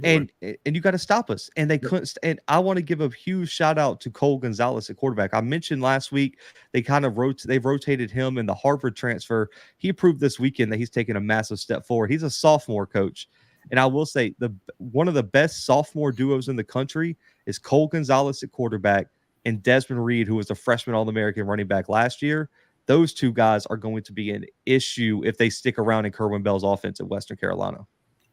and you got to stop us. And they couldn't. And I want to give a huge shout out to Cole Gonzalez at quarterback. I mentioned last week they kind of they've rotated him in the Harvard transfer. He proved this weekend that he's taken a massive step forward. He's a sophomore coach. And I will say one of the best sophomore duos in the country is Cole Gonzalez at quarterback and Desmond Reed, who was a freshman All-American running back last year. Those two guys are going to be an issue if they stick around in Kerwin Bell's offense at Western Carolina.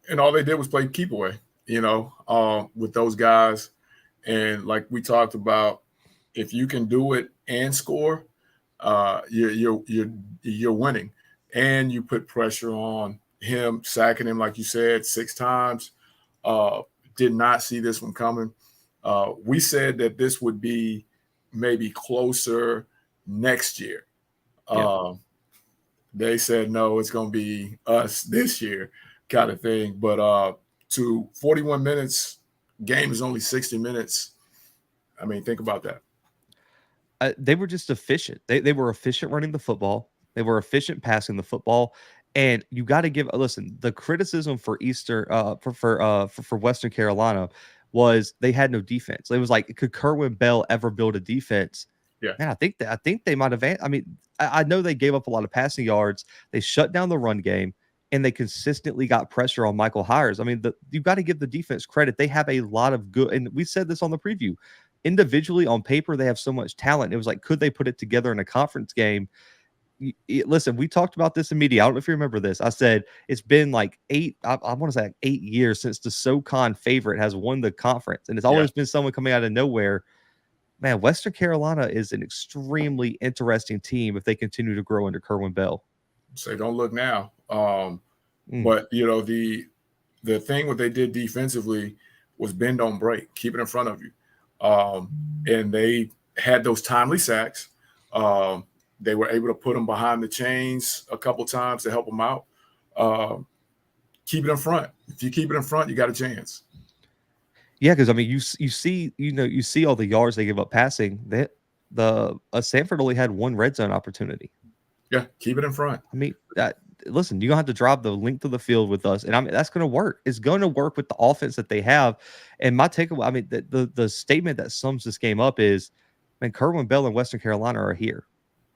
And all they did was play keep away, with those guys. And like we talked about, if you can do it and score, you're winning. And you put pressure on him, sacking him, like you said, 6 times. Did not see this one coming. We said that this would be maybe closer next year. They said, no, it's going to be us this year kind of thing. But to 41 minutes, game is only 60 minutes. I mean, think about that. They were just efficient. They were efficient running the football. They were efficient passing the football. And you got to give the criticism for for Western Carolina was they had no defense. It was like, could Kerwin Bell ever build a defense? Yeah, man, I think they might have. I mean, I know they gave up a lot of passing yards. They shut down the run game, and they consistently got pressure on Michael Hires. I mean, you got to give the defense credit. They have a lot of good, and we said this on the preview. Individually, on paper, they have so much talent. It was like, could they put it together in a conference game? Listen, we talked about this in media. I don't know if you remember this. I said it's been like 8 years since the SoCon favorite has won the conference, and it's always been someone coming out of nowhere. Man, Western Carolina is an extremely interesting team if they continue to grow under Kerwin Bell. So don't look now. But the thing what they did defensively was bend don't break, keep it in front of you. And they had those timely sacks. They were able to put them behind the chains a couple times to help them out. Keep it in front. If you keep it in front, you got a chance. Yeah, because I mean, you see all the yards they give up passing. That Samford only had 1 red zone opportunity. Yeah, keep it in front. I mean, listen, you're gonna have to drive the length of the field with us, and I mean that's gonna work. It's going to work with the offense that they have. And my takeaway, I mean, the statement that sums this game up is, man, Kerwin Bell and Western Carolina are here.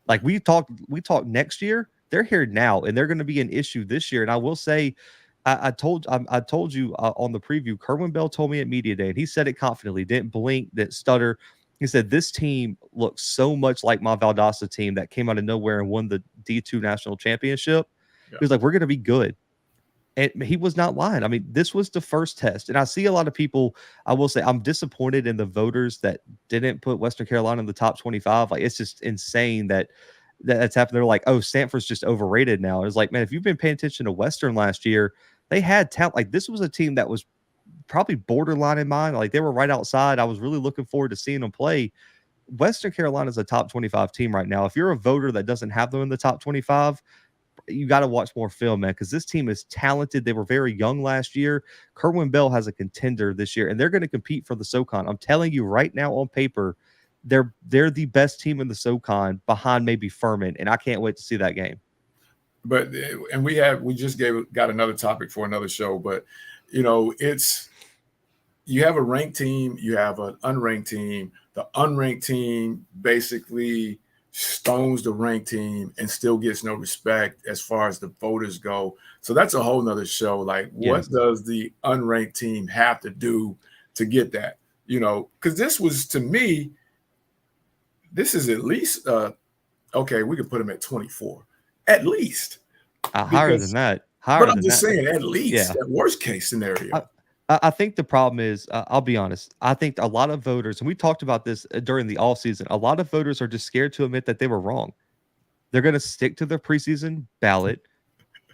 Like we talked next year, they're here now, and they're going to be an issue this year. And I will say, I told you on the preview, Kerwin Bell told me at media day, and he said it confidently, didn't blink, didn't stutter. He said, this team looks so much like my Valdosta team that came out of nowhere and won the D2 national championship. Yeah. He was like, we're going to be good. And he was not lying. I mean, this was the first test. And I see a lot of people, I will say, I'm disappointed in the voters that didn't put Western Carolina in the top 25. Like, it's just insane that's happened. They're like, oh, Samford's just overrated now. It's like, man, if you've been paying attention to Western last year, they had talent. Like, this was a team that was probably borderline in mind. Like, they were right outside. I was really looking forward to seeing them play. Western Carolina is a top 25 team right now. If you're a voter that doesn't have them in the top 25, you got to watch more film, man, because this team is talented. They were very young last year. Kerwin Bell has a contender this year, and they're going to compete for the SoCon. I'm telling you right now on paper, they're the best team in the SoCon behind maybe Furman, and I can't wait to see that game. But and we just got another topic for another show, but you know, you have a ranked team, you have an unranked team. The unranked team basically stones the ranked team and still gets no respect as far as the voters go. So that's a whole nother show. Like, what does the unranked team have to do to get that? You know, because this was, to me, this is at least okay, we could put them at 24. At least. Higher than that. But I'm just saying, at least, that worst case scenario. I think the problem is, I'll be honest, I think a lot of voters, and we talked about this during the offseason, a lot of voters are just scared to admit that they were wrong. They're going to stick to their preseason ballot,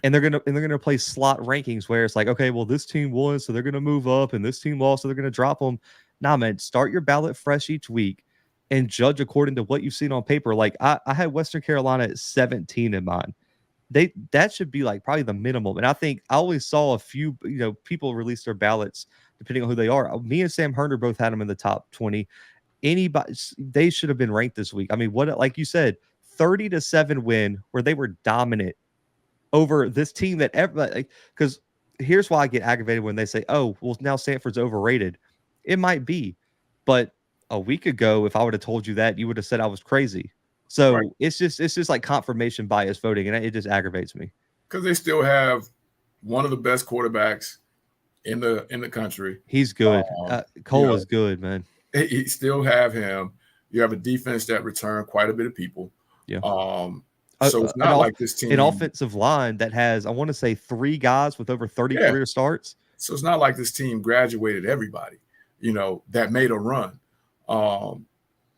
and they're going to play slot rankings where it's like, okay, well, this team won, so they're going to move up, and this team lost, so they're going to drop them. Nah, man, start your ballot fresh each week and judge according to what you've seen on paper. Like, I had Western Carolina at 17 in mind. That should be like probably the minimum. And I think I always saw a few, people release their ballots depending on who they are. Me and Sam Herner both had them in the top 20. They should have been ranked this week. I mean, like you said, 30-7 win where they were dominant over this team that everybody, because here's why I get aggravated when they say, oh, well, now Samford's overrated. It might be, but a week ago, if I would have told you that, you would have said I was crazy. So it's just like confirmation bias voting, and it just aggravates me. Because they still have one of the best quarterbacks in the country. He's good. Cole is good, man. You still have him. You have a defense that returned quite a bit of people. Yeah. So it's not like this team. An offensive line that has, I want to say, 3 guys with over 30 career starts. So it's not like this team graduated everybody, that made a run.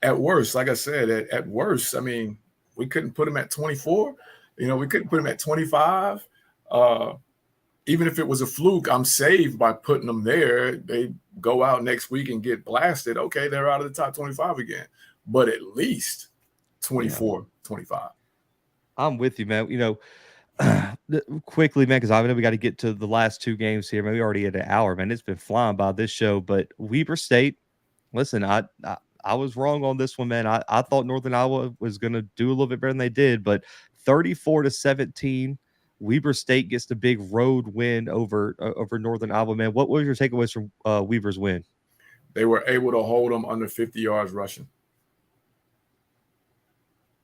At worst, like I said, at worst, I mean, we couldn't put them at 24. We couldn't put them at 25. Even if it was a fluke, I'm saved by putting them there. They go out next week and get blasted. Okay, they're out of the top 25 again. But at least 24, 25. I'm with you, man. Quickly, man, because I know we got to get to the last 2 games here. Maybe already at an hour, man. It's been flying by this show. But Weber State, listen, I was wrong on this one, man. I thought Northern Iowa was going to do a little bit better than they did, but 34-17, Weber State gets the big road win over Northern Iowa, man. What was your takeaways from Weber's win? They were able to hold them under 50 yards rushing.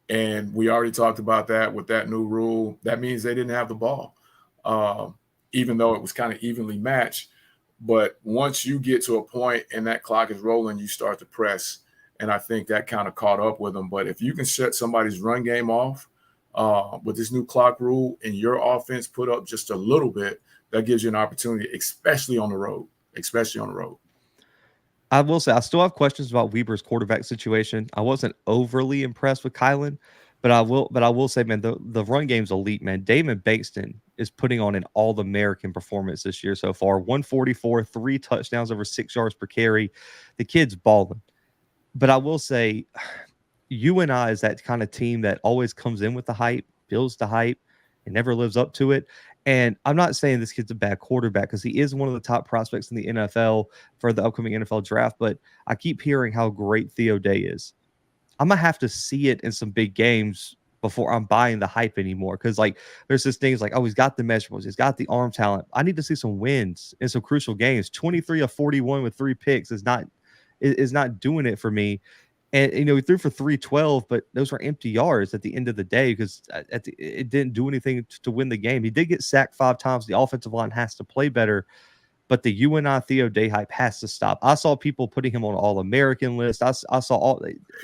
And we already talked about that with that new rule. That means they didn't have the ball, even though it was kind of evenly matched. But once you get to a point and that clock is rolling, you start to press. And I think that kind of caught up with them. But if you can shut somebody's run game off with this new clock rule and your offense put up just a little bit, that gives you an opportunity, especially on the road. I will say I still have questions about Weber's quarterback situation. I wasn't overly impressed with Kylan, but I will say, man, the run game's elite, man. Damon Bankston is putting on an all-American performance this year so far. 144, 3 touchdowns over 6 yards per carry. The kid's balling. But I will say, UNI is that kind of team that always comes in with the hype, builds the hype, and never lives up to it. And I'm not saying this kid's a bad quarterback because he is one of the top prospects in the NFL for the upcoming NFL draft, but I keep hearing how great Theo Day is. I'm going to have to see it in some big games before I'm buying the hype anymore. Because, there's this things like, oh, he's got the measurables. He's got the arm talent. I need to see some wins in some crucial games. 23 of 41 with 3 picks is not doing it for me. And, he threw for 312, but those were empty yards at the end of the day because it didn't do anything to win the game. He did get sacked 5 times. The offensive line has to play better, but the UNI Theo Day hype has to stop. I saw people putting him on All-American list. I saw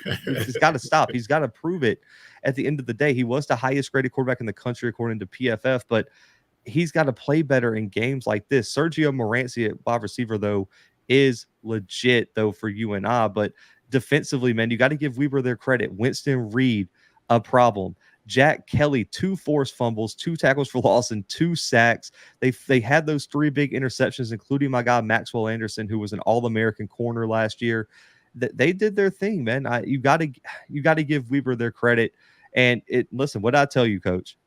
it's got to stop. He's got to prove it. At the end of the day, he was the highest graded quarterback in the country according to PFF, but he's got to play better in games like this. Sergio Moranci at wide receiver, though, is legit, though, for UNI, but defensively, man, you got to give Weber their credit. Winston Reed, a problem. Jack Kelly, 2 forced fumbles, 2 tackles for loss, and 2 sacks. They had those 3 big interceptions, including my guy Maxwell Anderson, who was an All-American corner last year. They did their thing, man. You got to give Weber their credit. And listen, what did I tell you, Coach?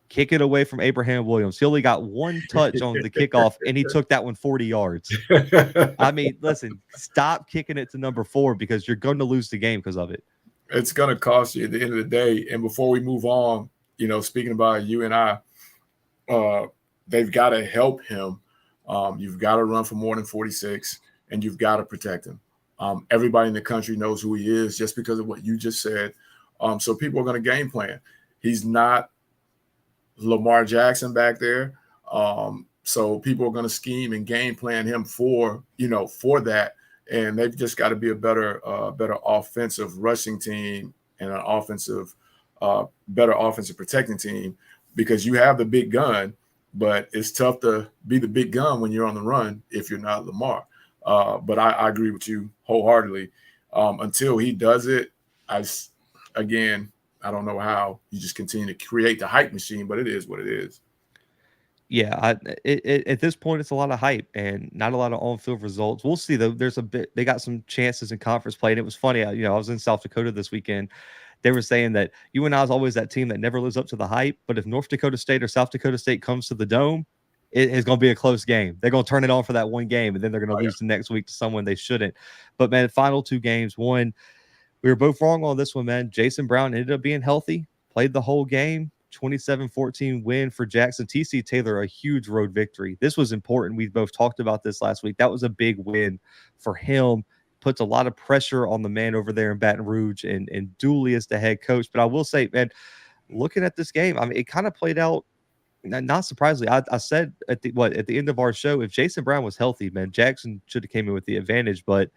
kick it away from Abraham Williams. He only got one touch on the kickoff, and he took that one 40 yards. I mean, listen, stop kicking it to number 4 because you're going to lose the game because of it. It's going to cost you at the end of the day. And before we move on, speaking about you and I, they've got to help him. You've got to run for more than 46, and you've got to protect him. Everybody in the country knows who he is just because of what you just said. So people are going to game plan. He's not Lamar Jackson back there. So people are going to scheme and game plan him for that. And they've just got to be a better offensive rushing team and an better offensive protecting team, because you have the big gun, but it's tough to be the big gun when you're on the run if you're not Lamar. But I agree with you wholeheartedly. Until he does it, I don't know how you just continue to create the hype machine, but it is what it is. Yeah, at this point, it's a lot of hype and not a lot of on-field results. We'll see, though. They got some chances in conference play, and it was funny. I was in South Dakota this weekend. They were saying that UNI is always that team that never lives up to the hype, but if North Dakota State or South Dakota State comes to the Dome, it is going to be a close game. They're going to turn it on for that one game, and then they're going to lose the next week to someone they shouldn't. But, man, final 2 games, one, we were both wrong on this one, man. Jason Brown ended up being healthy, played the whole game. 27-14 win for Jackson. TC Taylor, a huge road victory. This was important. We both talked about this last week. That was a big win for him. Puts a lot of pressure on the man over there in Baton Rouge and Dooley as the head coach. But I will say, man, looking at this game, I mean, it kind of played out, not surprisingly. I said at the end of our show, if Jason Brown was healthy, man, Jackson should have came in with the advantage. But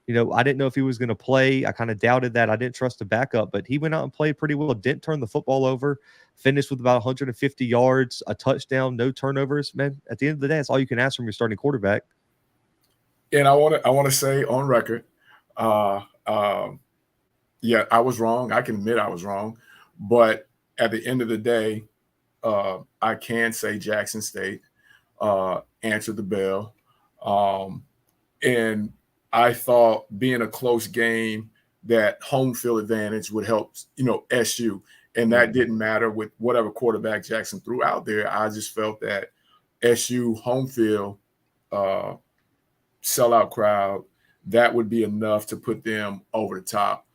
I didn't know if he was going to play. I kind of doubted that. I didn't trust the backup, but he went out and played pretty well. Didn't turn the football over. Finished with about 150 yards, a touchdown, no turnovers. Man, at the end of the day, that's all you can ask from your starting quarterback. And I want to say on record, yeah, I was wrong. I can admit I was wrong, but at the end of the day, I can say Jackson State answered the bell, and I thought being a close game, that home field advantage would help, SU. And that didn't matter with whatever quarterback Jackson threw out there. I just felt that SU home field sellout crowd, that would be enough to put them over the top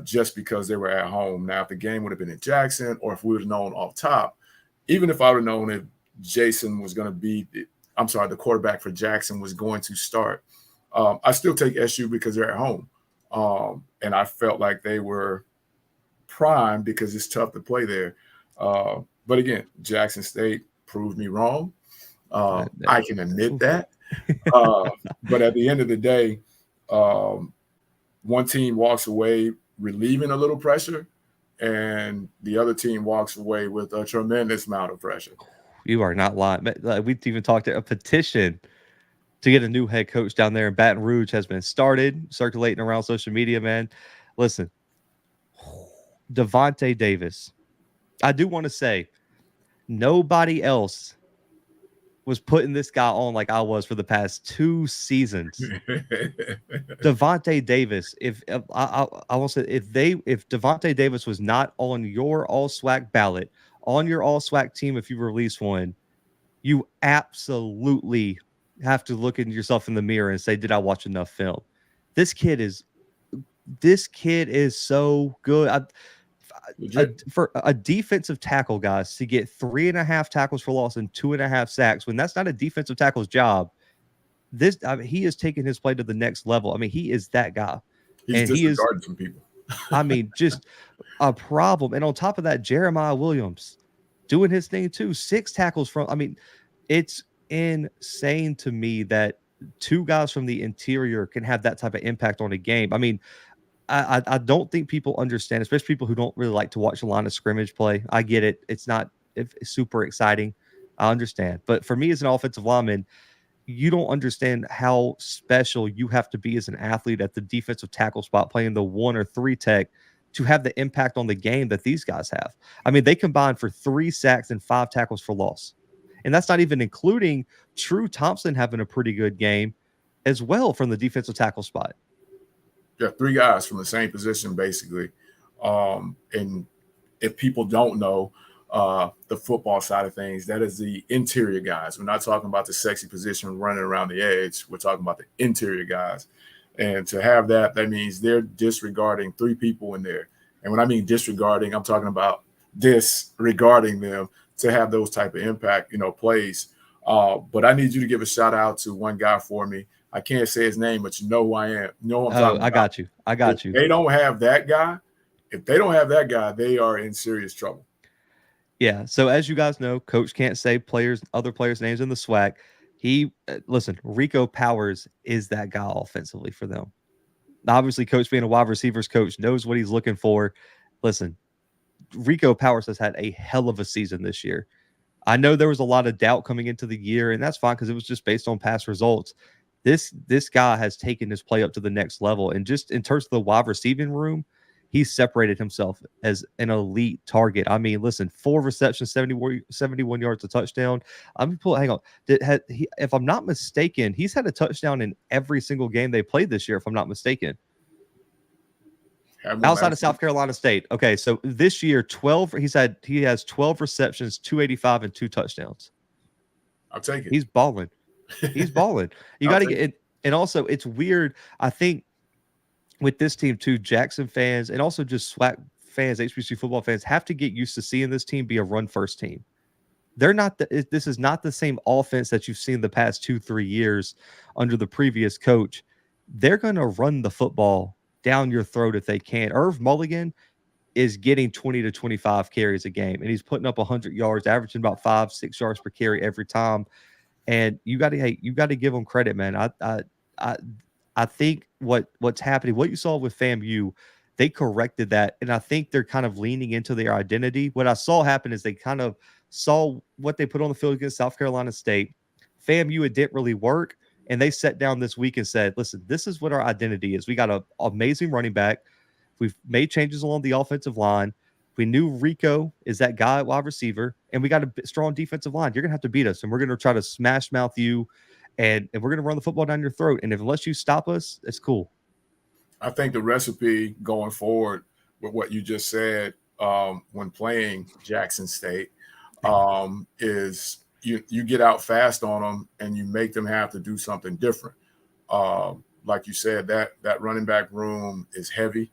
just because they were at home. Now, if the game would have been in Jackson, or if we would have known off top, even if I would have known if Jason was going to be the quarterback for Jackson was going to start, I still take SU because they're at home. And I felt like they were prime because it's tough to play there. But again, Jackson State proved me wrong. I can admit that. But at the end of the day, one team walks away relieving a little pressure, and the other team walks away with a tremendous amount of pressure. You are not lying. We even talked a petition to get a new head coach down there in Baton Rouge has been started, circulating around social media, man. Listen, Devontae Davis. I do want to say nobody else was putting this guy on like I was for the past 2 seasons. Devontae Davis, if Devontae Davis was not on your all SWAC ballot, on your all SWAC team, if you release one, you absolutely have to look at yourself in the mirror and say, did I watch enough film? This kid is so good. For a defensive tackle, guys, to get 3.5 tackles for loss and 2.5 sacks, when that's not a defensive tackle's job, he is taking his play to the next level. I mean, he is that guy. He's disregarding some people. I mean, just a problem. And on top of that, Jeremiah Williams doing his thing too. 6 tackles from. I mean, it's insane to me that 2 guys from the interior can have that type of impact on a game. I mean, I don't think people understand, especially people who don't really like to watch the line of scrimmage play. I get it. It's not super exciting. I understand. But for me as an offensive lineman, you don't understand how special you have to be as an athlete at the defensive tackle spot, playing the 1 or 3 tech, to have the impact on the game that these guys have. I mean, they combined for 3 sacks and 5 tackles for loss. And that's not even including True Thompson having a pretty good game as well from the defensive tackle spot. Yeah, 3 guys from the same position, basically. And if people don't know, the football side of things. That is the interior guys. We're not talking about the sexy position running around the edge. We're talking about the interior guys. And to have that means they're disregarding 3 people in there. And when I mean disregarding, I'm talking about disregarding them to have those type of impact, plays. But I need you to give a shout out to one guy for me. I can't say his name, but you know who I am. You know what I'm talking about. I got you. If they don't have that guy, they are in serious trouble. Yeah. So as you guys know, coach can't say other players' names in the SWAC. Listen, Rico Powers is that guy offensively for them. Obviously, coach being a wide receivers coach knows what he's looking for. Listen, Rico Powers has had a hell of a season this year. I know there was a lot of doubt coming into the year, and that's fine because it was just based on past results. This guy has taken his play up to the next level. And just in terms of the wide receiving room, he's separated himself as an elite target. I mean, listen, 4 receptions, 71 yards, a touchdown. Hang on. If I'm not mistaken, he's had a touchdown in every single game they played this year, if I'm not mistaken. Outside of South Carolina State. Okay, so this year, he has 12 receptions, 285, and 2 touchdowns. I'll take it. He's balling. He's balling. You got to get it. And also, it's weird. I think with this team too, Jackson fans and also just SWAC fans, HBCU football fans have to get used to seeing this team be a run-first team. This is not the same offense that you've seen the past 2-3 years under the previous coach. They're going to run the football down your throat if they can. Irv Mulligan is getting 20 to 25 carries a game, and he's putting up 100 yards, averaging about 5-6 yards per carry every time. And you got to give them credit, man. I think what's happening, what you saw with FAMU, they corrected that, and I think they're kind of leaning into their identity. What I saw happen is they kind of saw what they put on the field against South Carolina State. FAMU, it didn't really work, and they sat down this week and said, listen, this is what our identity is. We got an amazing running back. We've made changes along the offensive line. We knew Rico is that guy at wide receiver, and we got a strong defensive line. You're going to have to beat us, and we're going to try to smash mouth you, and we're going to run the football down your throat. And unless you stop us, it's cool. I think the recipe going forward with what you just said when playing Jackson State is you get out fast on them and you make them have to do something different. Like you said, that running back room is heavy.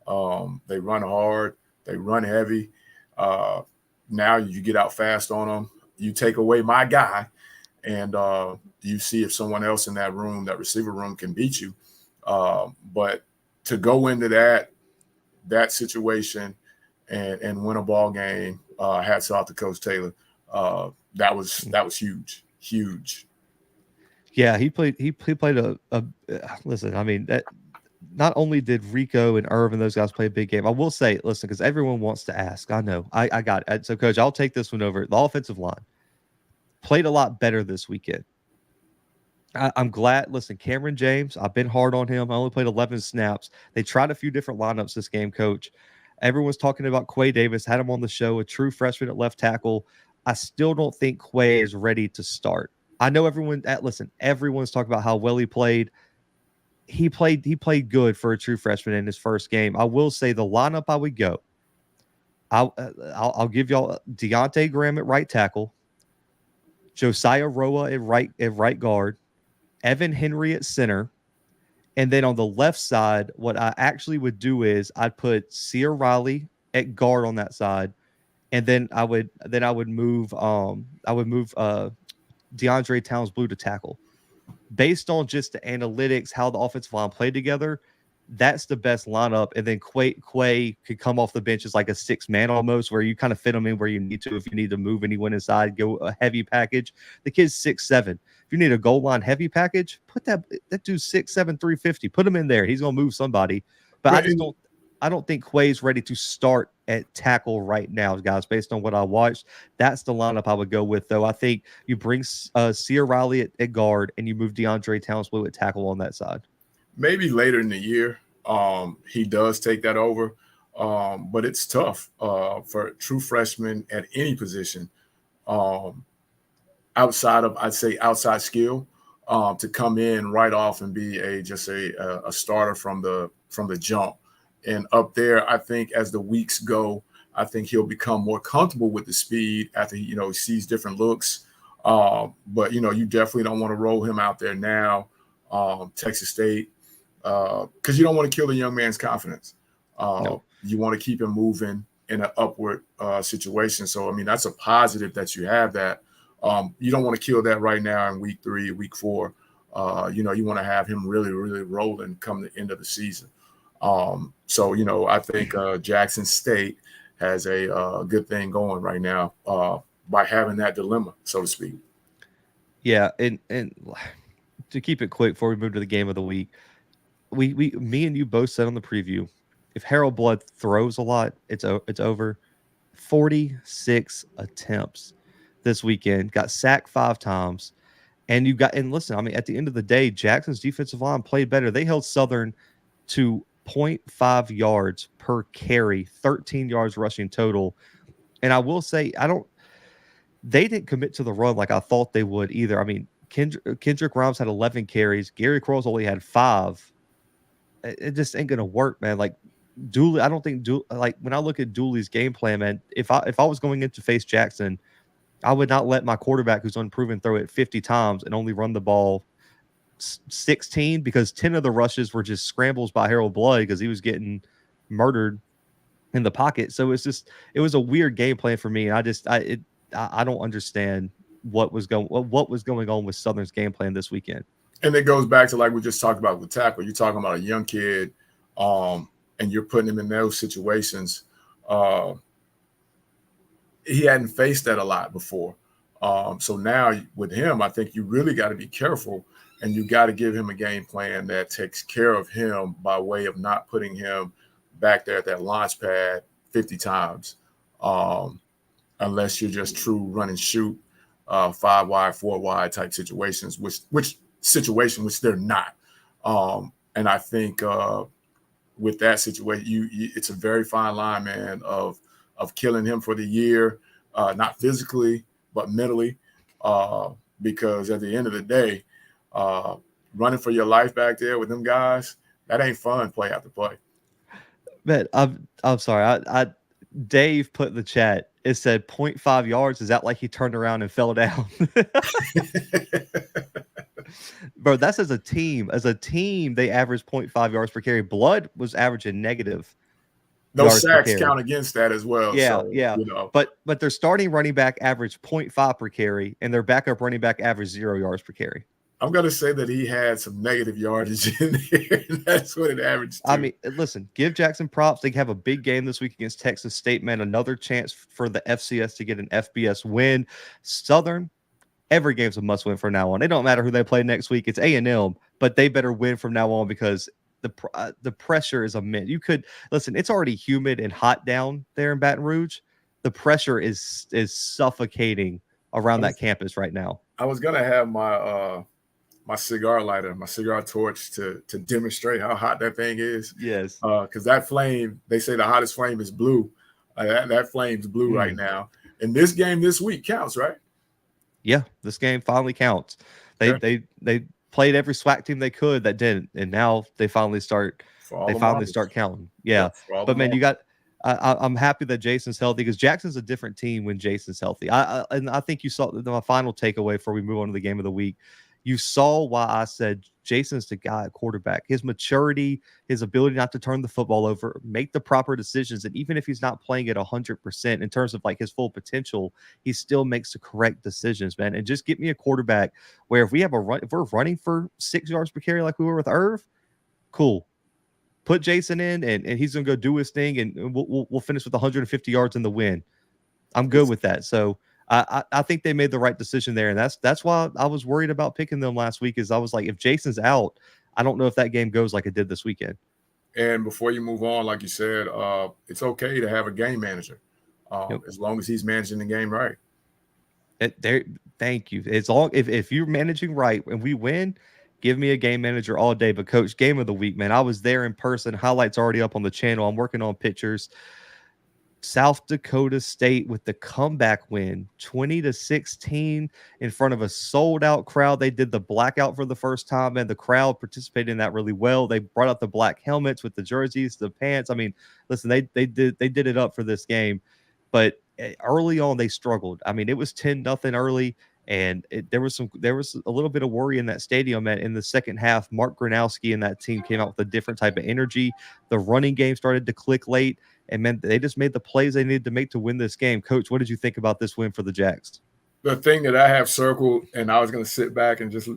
They run hard. They run heavy. Now you get out fast on them. You take away my guy, and you see if someone else in that room, that receiver room, can beat you. But to go into that situation and win a ball game, hats off to Coach Taylor. That was huge. Yeah, he played a listen. I mean, that not only did Rico and Irv and those guys play a big game, I will say, listen, because everyone wants to ask. I know. I got it. So, Coach, I'll take this one over. The offensive line played a lot better this weekend. I'm glad. Listen, Cameron James, I've been hard on him. I only played 11 snaps. They tried a few different lineups this game, Coach. Everyone's talking about Quay Davis, had him on the show, a true freshman at left tackle. I still don't think Quay is ready to start. I know everyone's talking about how well he played. He played good for a true freshman in his first game. I will say the lineup I would go. I'll give y'all Deontay Graham at right tackle, Josiah Roa at right guard, Evan Henry at center, and then on the left side, what I actually would do is I'd put Sear Riley at guard on that side, and then I would move DeAndre Towns-Blue to tackle. Based on just the analytics, how the offensive line played together, that's the best lineup. And then Quay could come off the bench as like a 6-man almost, where you kind of fit him in where you need to. If you need to move anyone inside, go a heavy package. The kid's 6'7". If you need a goal line heavy package, put that dude's 6'7", 350. Put him in there. He's gonna move somebody. But I don't think Quay's ready to start at tackle right now, guys, based on what I watched. That's the lineup I would go with, though. I think you bring Sear Riley at guard and you move DeAndre Towns-Blue at tackle on that side. Maybe later in the year, he does take that over. But it's tough for a true freshman at any position outside of, I'd say, outside skill to come in right off and be a starter from the jump. And up there, I think as the weeks go, I think he'll become more comfortable with the speed after he sees different looks. But you definitely don't want to roll him out there now. Texas State, because you don't want to kill the young man's confidence. No. You want to keep him moving in an upward situation. So, I mean, that's a positive that you have that. You don't want to kill that right now in week 3, week 4. You want to have him really, really rolling come the end of the season. So, I think Jackson State has a good thing going right now by having that dilemma, so to speak. Yeah, and to keep it quick before we move to the game of the week, me and you both said on the preview, if Harold Blood throws a lot, it's over. 46 attempts this weekend, got sacked 5 times. And listen, I mean, at the end of the day, Jackson's defensive line played better. They held Southern to 0.5 yards per carry, 13 yards rushing total. And I will say, they didn't commit to the run like I thought they would either. I mean, Kendrick Grimes had 11 carries. Gary Crowell's only had 5. It just ain't going to work, man. Like, Dooley, I don't think when I look at Dooley's game plan, man, if I was going in to face Jackson, I would not let my quarterback who's unproven throw it 50 times and only run the ball 16, because 10 of the rushes were just scrambles by Harold Blood because he was getting murdered in the pocket. So it was a weird game plan for me. And I don't understand what was going on with Southern's game plan this weekend. And it goes back to like we just talked about with tackle. You're talking about a young kid, and you're putting him in those situations. He hadn't faced that a lot before. So now with him, I think you really got to be careful, and you got to give him a game plan that takes care of him by way of not putting him back there at that launch pad 50 times, unless you're just true run and shoot, 5 wide, 4 wide type situations, which they're not. And I think with that situation, it's a very fine line, man, of killing him for the year, not physically, but mentally, because at the end of the day, running for your life back there with them guys, that ain't fun play after play. Man, I'm sorry. Dave put in the chat, it said 0.5 yards. Is that like he turned around and fell down? Bro, that's as a team. As a team, they averaged 0.5 yards per carry. Blood was averaging negative. Those sacks count against that as well. Yeah, so, yeah. But their starting running back averaged 0.5 per carry, and their backup running back averaged 0 yards per carry. I'm going to say that he had some negative yardage in there. That's what it averaged to. I mean, listen, give Jackson props. They have a big game this week against Texas State, man. Another chance for the FCS to get an FBS win. Southern, every game's a must-win from now on. It don't matter who they play next week. It's A&M, but they better win from now on because the pressure is immense. Listen, it's already humid and hot down there in Baton Rouge. The pressure is suffocating around that campus right now. I was going to have my cigar lighter, my cigar torch to demonstrate how hot that thing is. Yes. Because that flame, they say the hottest flame is blue. That flame's blue right now. And this game this week counts, right? Yeah, this game finally counts. They played every SWAC team they could that didn't, and now they finally start counting. Yeah. But man, I'm happy that Jason's healthy because Jackson's a different team when Jason's healthy. And I think you saw my final takeaway before we move on to the game of the week. You saw why I said Jason's the guy at quarterback. His maturity, his ability not to turn the football over, make the proper decisions, and even if he's not playing at 100% in terms of like his full potential, he still makes the correct decisions, man. And just get me a quarterback where if we're running for 6 yards per carry like we were with Irv, cool. Put Jason in, and he's gonna go do his thing, and we'll finish with 150 yards in the win. I'm good with that. So. I think they made the right decision there, and that's why I was worried about picking them last week. Is I was like, if Jason's out, I don't know if that game goes like it did this weekend. And before you move on, like you said, it's okay to have a game manager, as long as he's managing the game right. Thank you. As long if you're managing right and we win, give me a game manager all day. But coach, game of the week, man, I was there in person. Highlights already up on the channel. I'm working on pictures. South Dakota State with the comeback win, 20-16 in front of a sold out crowd. They did the blackout for the first time, and the crowd participated in that really well. They brought out the black helmets with the jerseys, the pants. I mean, listen, they did it up for this game, but early on they struggled. I mean, it was 10-0 early, and there was a little bit of worry in that stadium. In the second half, Mark Gronowski and that team came out with a different type of energy. The running game started to click late. And man, they just made the plays they needed to make to win this game. Coach, what did you think about this win for the Jacks? The thing that I have circled, and I was going to sit back and just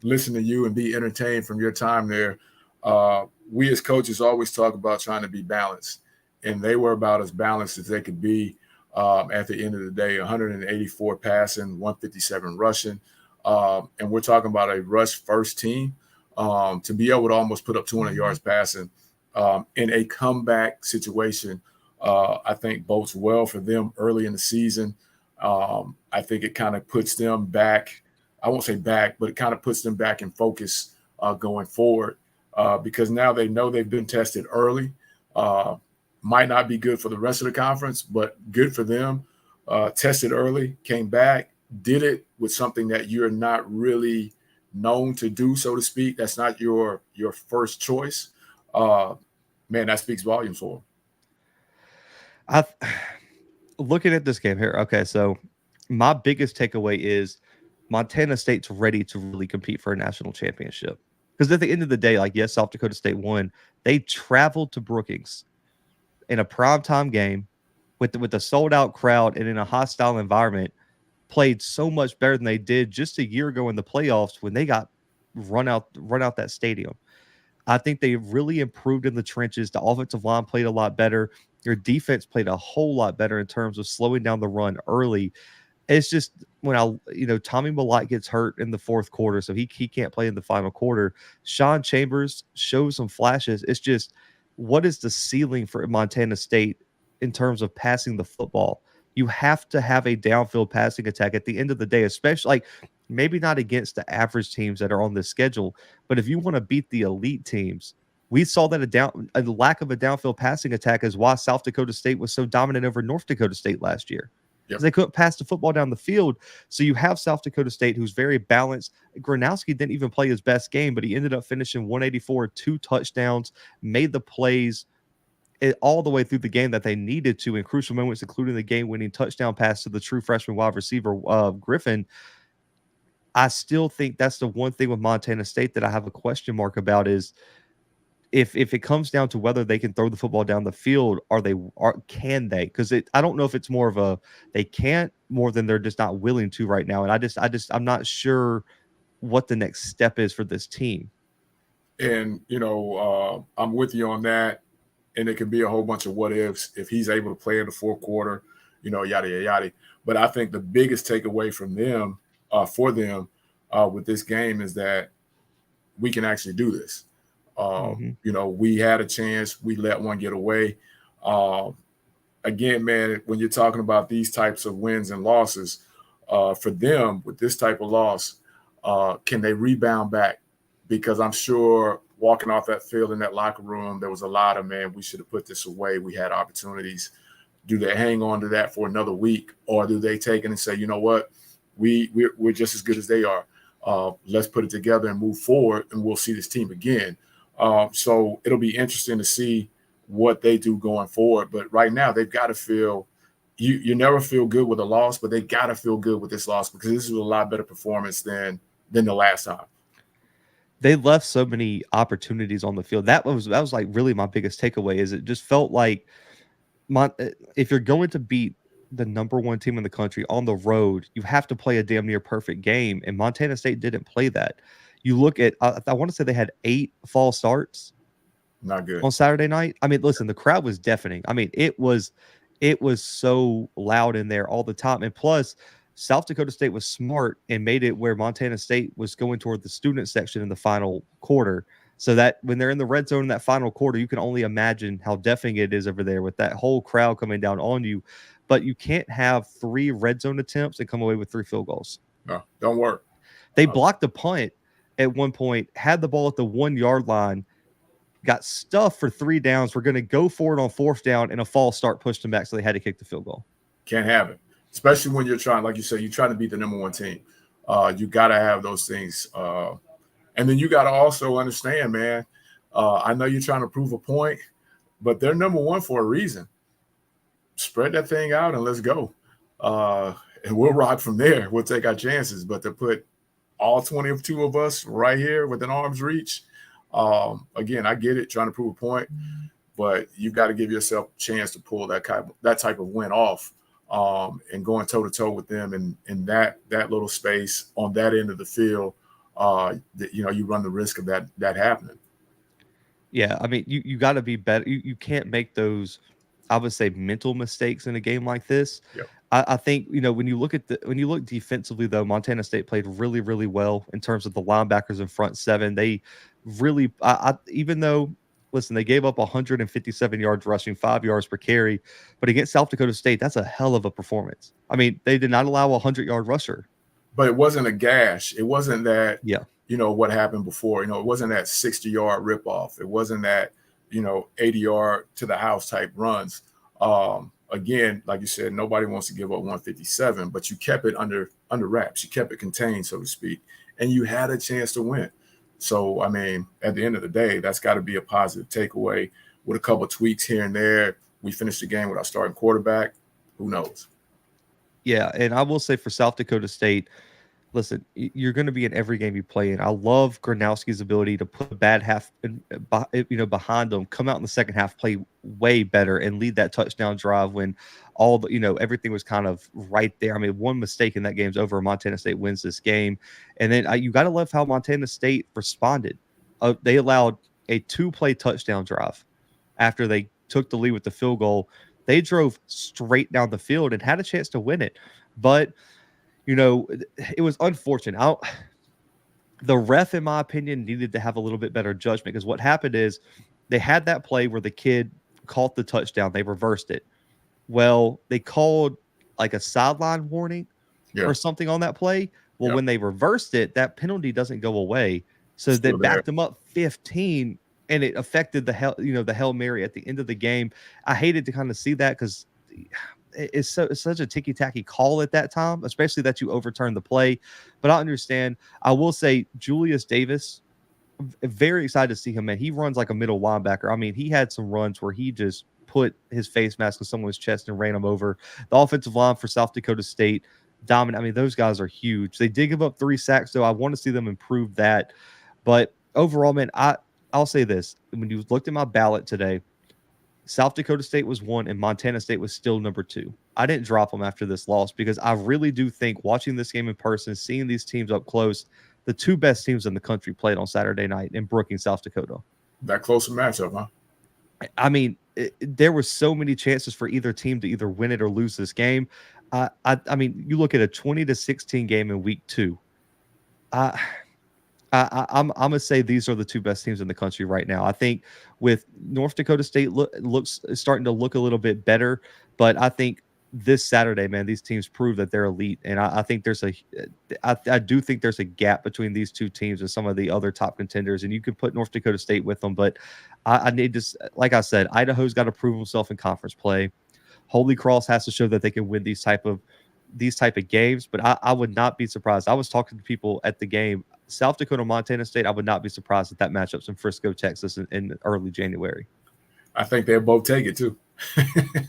listen to you and be entertained from your time there. We as coaches always talk about trying to be balanced, and they were about as balanced as they could be at the end of the day. 184 passing, 157 rushing, and we're talking about a rush first team to be able to almost put up 200 yards passing. In a comeback situation, I think bodes well for them early in the season. I think it kind of puts them back. I won't say back, but it kind of puts them back in focus going forward because now they know they've been tested early. Might not be good for the rest of the conference, but good for them. Tested early, came back, did it with something that you're not really known to do, so to speak. That's not your first choice. Man, that speaks volumes for him. Looking at this game here, okay, so my biggest takeaway is Montana State's ready to really compete for a national championship. Because at the end of the day, like, yes, South Dakota State won. They traveled to Brookings in a primetime game with the sold-out crowd and in a hostile environment, played so much better than they did just a year ago in the playoffs when they got run out that stadium. I think they really improved in the trenches. The offensive line played a lot better. Your defense played a whole lot better in terms of slowing down the run early. It's just when Tommy Malott gets hurt in the fourth quarter, so he can't play in the final quarter. Sean Chambers shows some flashes. It's just, what is the ceiling for Montana State in terms of passing the football? You have to have a downfield passing attack at the end of the day, especially like maybe not against the average teams that are on this schedule, but if you want to beat the elite teams, we saw that a lack of a downfield passing attack is why South Dakota State was so dominant over North Dakota State last year. Because they couldn't pass the football down the field. So you have South Dakota State, who's very balanced. Gronowski didn't even play his best game, but he ended up finishing 184, 2 touchdowns, made the plays all the way through the game that they needed to in crucial moments, including the game-winning touchdown pass to the true freshman wide receiver, Griffin. I still think that's the one thing with Montana State that I have a question mark about is if it comes down to whether they can throw the football down the field, can they? Because I don't know if it's more of a they can't more than they're just not willing to right now. And I'm not sure what the next step is for this team. And I'm with you on that. And it can be a whole bunch of what ifs if he's able to play in the fourth quarter, yada yada yada. But I think the biggest takeaway from them for them with this game is that we can actually do this. We had a chance. We let one get away. Again, man, when you're talking about these types of wins and losses, for them with this type of loss, can they rebound back? Because I'm sure walking off that field in that locker room, there was a lot of, man, we should have put this away. We had opportunities. Do they hang on to that for another week, or do they take it and say, you know what, we're just as good as they are. Let's put it together and move forward, and we'll see this team again. So it'll be interesting to see what they do going forward. But right now, they've got to feel you never feel good with a loss, but they got to feel good with this loss because this is a lot better performance than the last time. They left so many opportunities on the field. That was like really my biggest takeaway. Is it just felt like if you're going to beat the number one team in the country on the road, you have to play a damn near perfect game. And Montana State didn't play that. You look at, I want to say they had 8 false starts. Not good. On Saturday night. I mean, listen, the crowd was deafening. I mean, it was so loud in there all the time. And plus, South Dakota State was smart and made it where Montana State was going toward the student section in the final quarter. So that when they're in the red zone in that final quarter, you can only imagine how deafening it is over there with that whole crowd coming down on you. But you can't have 3 red zone attempts and come away with 3 field goals. No, don't work. They blocked the punt at one point, had the ball at the 1 yard line, got stuffed for 3 downs. We're going to go for it on 4th down, and a false start pushed them back, so they had to kick the field goal. Can't have it, especially when you're trying, like you said, you're trying to beat the #1 team. You got to have those things. And then you got to also understand, man, I know you're trying to prove a point, but they're #1 for a reason. Spread that thing out and let's go. And we'll rock from there. We'll take our chances. But to put all 22 of us right here within arm's reach, again, I get it, trying to prove a point, but you got to give yourself a chance to pull that type of win off, and going toe-to-toe with them in that little space on that end of the field. You run the risk of that happening. Yeah, I mean, you got to be better. You can't make those, I would say, mental mistakes in a game like this. Yep. I think, when you look defensively, though, Montana State played really, really well in terms of the linebackers in front seven. They really, even though, listen, they gave up 157 yards rushing, 5 yards per carry, but against South Dakota State, that's a hell of a performance. I mean, they did not allow a 100-yard rusher. But it wasn't a gash. It wasn't that, yeah, what happened before. It wasn't that 60-yard ripoff. It wasn't that, 80-yard to the house type runs. Again, like you said, nobody wants to give up 157, but you kept it under wraps. You kept it contained, so to speak, and you had a chance to win. So, I mean, at the end of the day, that's got to be a positive takeaway. With a couple of tweaks here and there, we finished the game with our starting quarterback. Who knows? Yeah, and I will say for South Dakota State, listen, you're going to be in every game you play in. I love Gronowski's ability to put a bad half, behind them, come out in the second half, play way better, and lead that touchdown drive when all the, everything was kind of right there. I mean, one mistake in that game's over. Montana State wins this game, and then you got to love how Montana State responded. They allowed a 2-play touchdown drive after they took the lead with the field goal. They drove straight down the field and had a chance to win it, but it was unfortunate. The ref, in my opinion, needed to have a little bit better judgment, because what happened is they had that play where the kid caught the touchdown. They reversed it. Well, they called like a sideline warning or something on that play. Well, when they reversed it, that penalty doesn't go away. So they backed them up 15, and it affected the Hail Mary at the end of the game. I hated to kind of see that, because it's such a ticky-tacky call at that time, especially that you overturn the play. But I understand. I will say Julius Davis, very excited to see him, man. He runs like a middle linebacker. I mean, he had some runs where he just put his face mask on someone's chest and ran him over. The offensive line for South Dakota State, dominant. I mean, those guys are huge. They did give up 3 sacks, though. I want to see them improve that. But overall, man, I'll say this. When you looked at my ballot today, South Dakota State was 1 and Montana State was still number 2. I didn't drop them after this loss, because I really do think, watching this game in person, seeing these teams up close, the 2 best teams in the country played on Saturday night in Brookings, South Dakota. That close a matchup, huh? I mean, there were so many chances for either team to either win it or lose this game. I mean, you look at a 20-16 game in week 2. I'm gonna say these are the 2 best teams in the country right now. I think with North Dakota State looks starting to look a little bit better, but I think this Saturday, man, these teams prove that they're elite, and I think I do think there's a gap between these 2 teams and some of the other top contenders, and you can put North Dakota State with them, but I need to, like I said, Idaho's got to prove himself in conference play. Holy Cross has to show that they can win these type of games, but I would not be surprised. I was talking to people at the game. South Dakota, Montana State, I would not be surprised if that matchup's in Frisco, Texas in early January. I think they'll both take it too.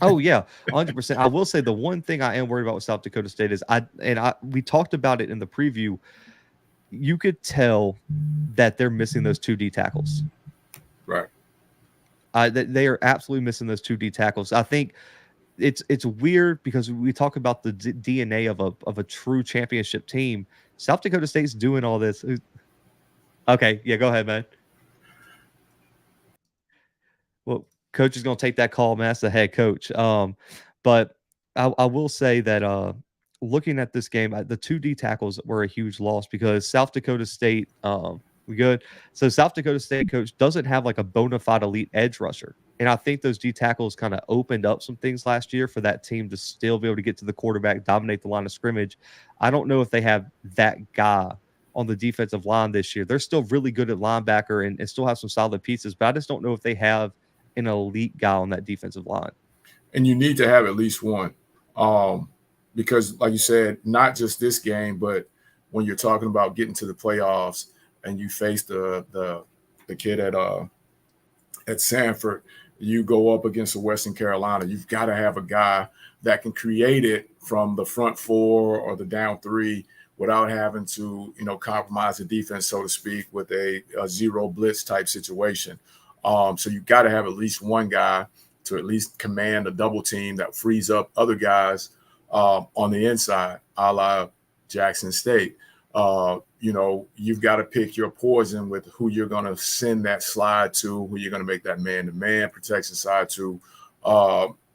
Oh, yeah, 100%. I will say the one thing I am worried about with South Dakota State is we talked about it in the preview. You could tell that they're missing those 2 D tackles. Right. They are absolutely missing those 2 D tackles. I think it's weird, because we talk about the DNA of a true championship team. South Dakota State's doing all this. Okay, yeah, go ahead, man. Well, coach is going to take that call, man. That's the head coach. But I will say that looking at this game, the 2 D tackles were a huge loss, because South Dakota State, we good? So South Dakota State coach doesn't have like a bona fide elite edge rusher. And I think those D tackles kind of opened up some things last year for that team to still be able to get to the quarterback, dominate the line of scrimmage. I don't know if they have that guy on the defensive line this year. They're still really good at linebacker and still have some solid pieces, but I just don't know if they have an elite guy on that defensive line. And you need to have at least one, because, like you said, not just this game, but when you're talking about getting to the playoffs and you face the kid at Samford, you go up against a Western Carolina. You've got to have a guy that can create it from the front four or the down three without having to, compromise the defense, so to speak, with a zero blitz type situation. So you've got to have at least one guy to at least command a double team that frees up other guys on the inside, a la Jackson State. You've got to pick your poison with who you're going to send that slide to, who you're going to make that man-to-man protection side to.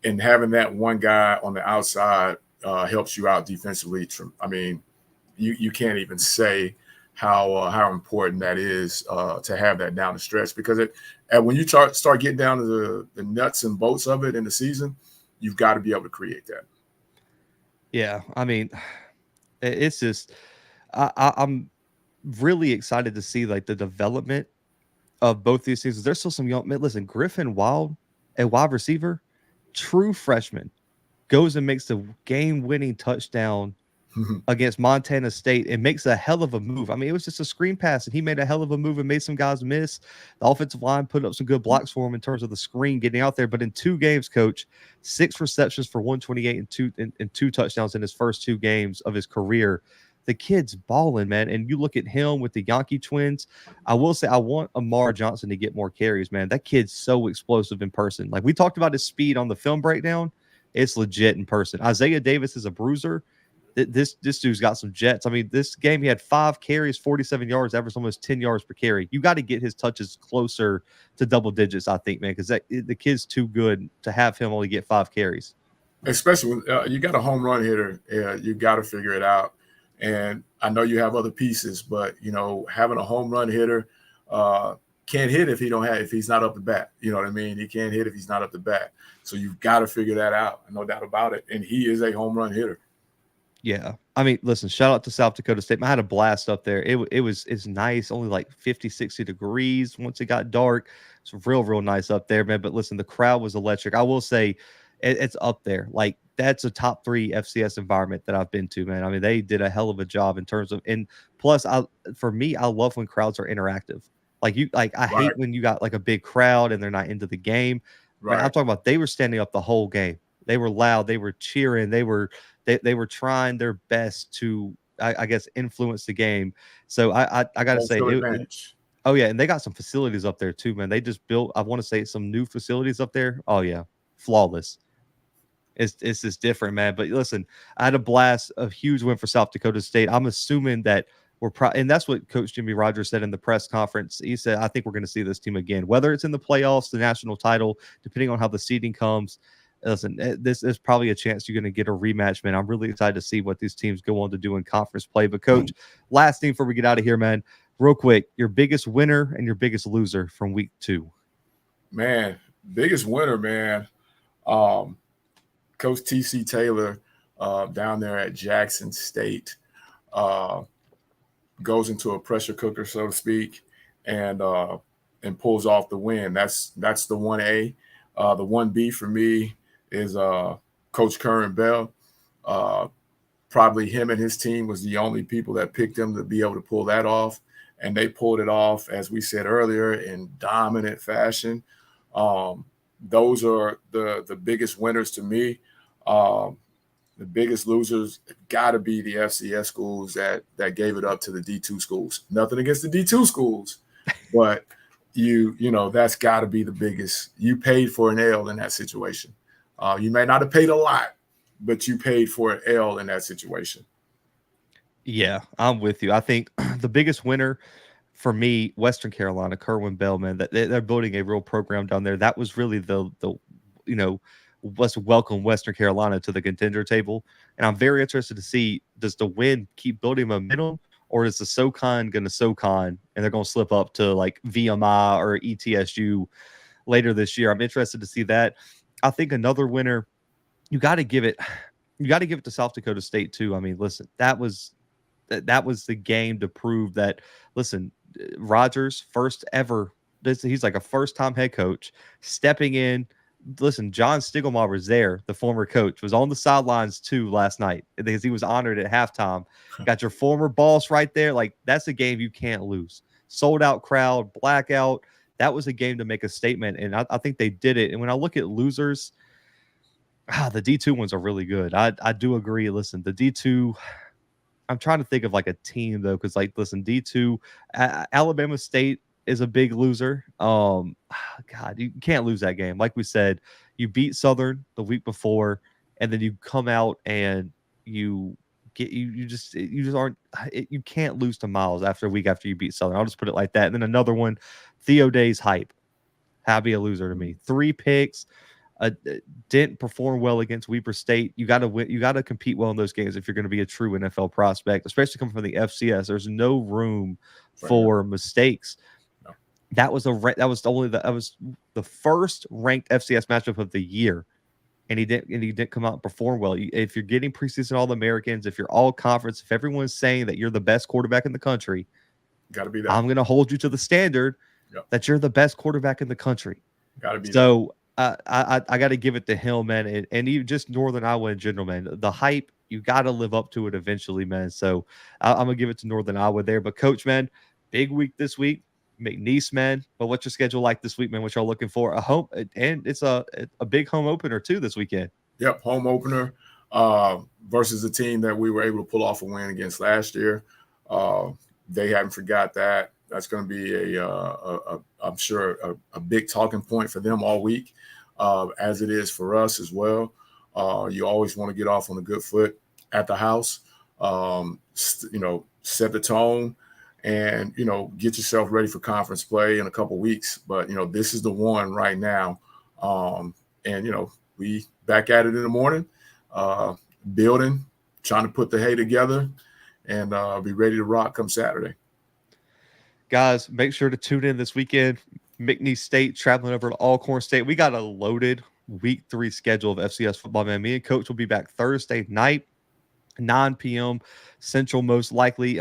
And having that one guy on the outside helps you out defensively. I mean, you can't even say how important that is to have that down the stretch, because when you start getting down to the nuts and bolts of it in the season, you've got to be able to create that. Yeah, I mean, it's just I'm really excited to see like the development of both these seasons. There's still some young men. Listen, Griffin Wild, a wide receiver, true freshman, goes and makes the game-winning touchdown against Montana State and makes a hell of a move. I mean, it was just a screen pass, and he made a hell of a move and made some guys miss. The offensive line put up some good blocks for him in terms of the screen getting out there. But in 2 games, Coach, 6 receptions for 128 and two touchdowns in his first 2 games of his career. The kid's balling, man. And you look at him with the Yankee twins. I will say I want Amar Johnson to get more carries, man. That kid's so explosive in person. Like we talked about his speed on the film breakdown. It's legit in person. Isaiah Davis is a bruiser. This dude's got some jets. I mean, this game he had 5 carries, 47 yards, averaged almost 10 yards per carry. You got to get his touches closer to double digits, I think, man, because the kid's too good to have him only get 5 carries. Especially when you got a home run hitter, you got to figure it out. And I know you have other pieces, but having a home run hitter can't hit if he's not up the bat. You know what I mean? He can't hit if he's not up the bat. So you've got to figure that out, no doubt about it. And he is a home run hitter. Yeah. I mean, listen, shout out to South Dakota State. I had a blast up there. It's nice, only like 50, 60 degrees once it got dark. It's real nice up there, man. But listen, the crowd was electric. I will say it's up there. Like that's a top 3 FCS environment that I've been to, man. I mean, they did a hell of a job in terms of, and plus for me, I love when crowds are interactive. I hate when you got like a big crowd and they're not into the game. Right. Man, I'm talking about they were standing up the whole game. They were loud. They were cheering. They were trying their best to, I guess, influence the game. So I got to say, oh yeah, and they got some facilities up there too, man. They just built, I want to say, some new facilities up there. Oh yeah, flawless. It's just different, man. But listen, I had a blast, a huge win for South Dakota State. I'm assuming that and that's what Coach Jimmy Rogers said in the press conference. He said, I think we're going to see this team again, whether it's in the playoffs, the national title, depending on how the seeding comes. Listen, this is probably a chance you're going to get a rematch, man. I'm really excited to see what these teams go on to do in conference play. But, Coach, last thing before we get out of here, man, real quick, your biggest winner and your biggest loser from week 2. Man, biggest winner, man. Coach T.C. Taylor down there at Jackson State goes into a pressure cooker, so to speak, and pulls off the win. That's the 1A. The 1B for me is Coach Curran Bell. Probably him and his team was the only people that picked him to be able to pull that off. And they pulled it off, as we said earlier, in dominant fashion. Those are the biggest winners to me. The biggest losers got to be the FCS schools that gave it up to the D2 schools. Nothing against the D2 schools, but that's got to be the biggest. You paid for an L in that situation. You may not have paid a lot, but you paid for an L in that situation. Yeah, I'm with you. I think the biggest winner for me, Western Carolina, Kerwin Bell, man, that they're building a real program down there. That was really the let's welcome Western Carolina to the contender table. And I'm very interested to see, does the win keep building momentum, or is the SoCon going to SoCon and they're going to slip up to like VMI or ETSU later this year? I'm interested to see that. I think another winner, you got to give it to South Dakota State too. I mean, listen, that was that was the game to prove that, listen, Rodgers, first ever, he's like a first-time head coach, stepping in. Listen, John Stiegelmauer was there, the former coach, was on the sidelines too last night because he was honored at halftime. Got your former boss right there. Like, that's a game you can't lose. Sold out crowd, blackout. That was a game to make a statement, and I think they did it. And when I look at losers, the D2 ones are really good. I do agree. Listen, the D2, I'm trying to think of like a team though, because like, listen, D2, Alabama State is a big loser. God, you can't lose that game. Like we said, you beat Southern the week before, and then you come out and you just aren't. You can't lose to Miles after a week after you beat Southern. I'll just put it like that. And then another one, Theo Day's hype. Be a loser to me. 3 picks. Didn't perform well against Weber State. You got to win. You got to compete well in those games if you're going to be a true NFL prospect, especially coming from the FCS. There's no room for mistakes. No. That was the first ranked FCS matchup of the year, and he didn't come out and perform well. If you're getting preseason All-Americans, if you're all conference, if everyone's saying that you're the best quarterback in the country, got to be that. I'm going to hold you to the standard that you're the best quarterback in the country. Got to be so. I got to give it to him, man, and even just Northern Iowa in general, man. The hype, you got to live up to it eventually, man. So I'm gonna give it to Northern Iowa there. But Coach, man, big week this week. McNeese, man. But what's your schedule like this week, man? What y'all looking for? A home, and it's a big home opener too this weekend. Yep, home opener versus a team that we were able to pull off a win against last year. They haven't forgot that. That's going to be I'm sure a big talking point for them all week, as it is for us as well. You always want to get off on a good foot at the house, set the tone, and get yourself ready for conference play in a couple weeks. But this is the one right now, and we back at it in the morning, building, trying to put the hay together, and be ready to rock come Saturday. Guys, make sure to tune in this weekend. McNeese State traveling over to Alcorn State. We got a loaded week 3 schedule of FCS football, man. Me and Coach will be back Thursday night, 9 p.m. Central, most likely.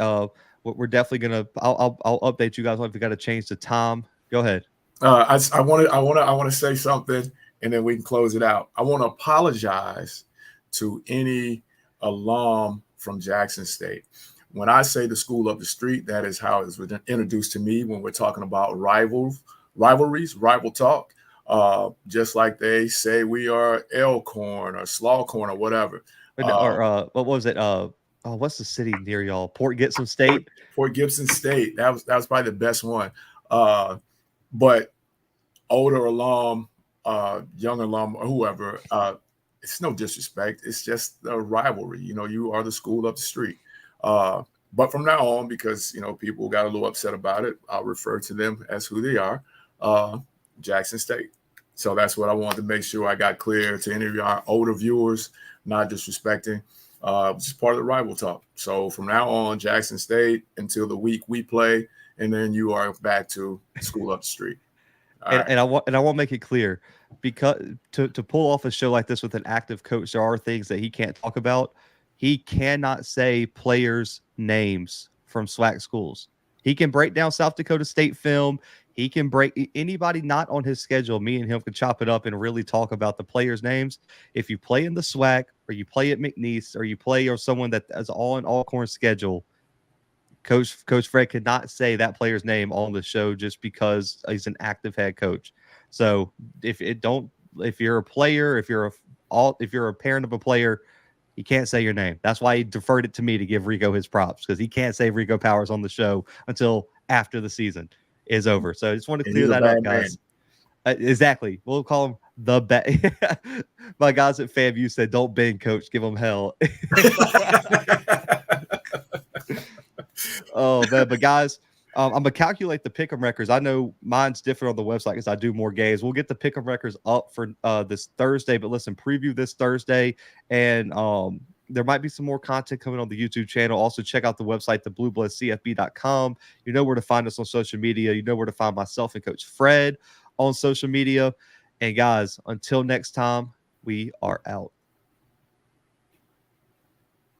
We're definitely gonna. I'll update you guys if we got to change the time. Go ahead. I want to say something, and then we can close it out. I want to apologize to any alum from Jackson State. When I say the school up the street, that is how it's introduced to me when we're talking about rivalries, rival talk. Just like they say we are Elkhorn or Slawcorn or whatever. What was it? What's the city near y'all? Port Gibson State. Port Gibson State. That was probably the best one. But older alum, young alum, or whoever, it's no disrespect. It's just a rivalry. You are the school up the street. But from now on, because, people got a little upset about it, I'll refer to them as who they are, Jackson State. So that's what I wanted to make sure I got clear to any of our older viewers, not disrespecting, just part of the rival talk. So from now on, Jackson State until the week we play, and then you are back to school up the street. And I want to make it clear, because to pull off a show like this with an active coach, there are things that he can't talk about. He cannot say players' names from SWAC schools. He can break down South Dakota State film. He can break anybody not on his schedule. Me and him can chop it up and really talk about the players' names. If you play in the SWAC or you play at McNeese or you play or someone that is on Alcorn schedule, Coach Fred could not say that player's name on the show just because he's an active head coach. So if you're a player, if you're a parent of a player, he can't say your name. That's why he deferred it to me to give Rico his props, because he can't say Rico Powers on the show until after the season is over. So I just want to clear that up, guys. Exactly. We'll call him the bad. My guys at FAMU said, "Don't bend, coach. Give him hell." Oh man, but guys, I'm gonna calculate the pick'em records. I know mine's different on the website because I do more games. We'll get the pick'em records up for this Thursday. But listen, preview this Thursday, and there might be some more content coming on the YouTube channel. Also, check out the website, thebluebloodscfb.com. You know where to find us on social media. You know where to find myself and Coach Fred on social media. And guys, until next time, we are out.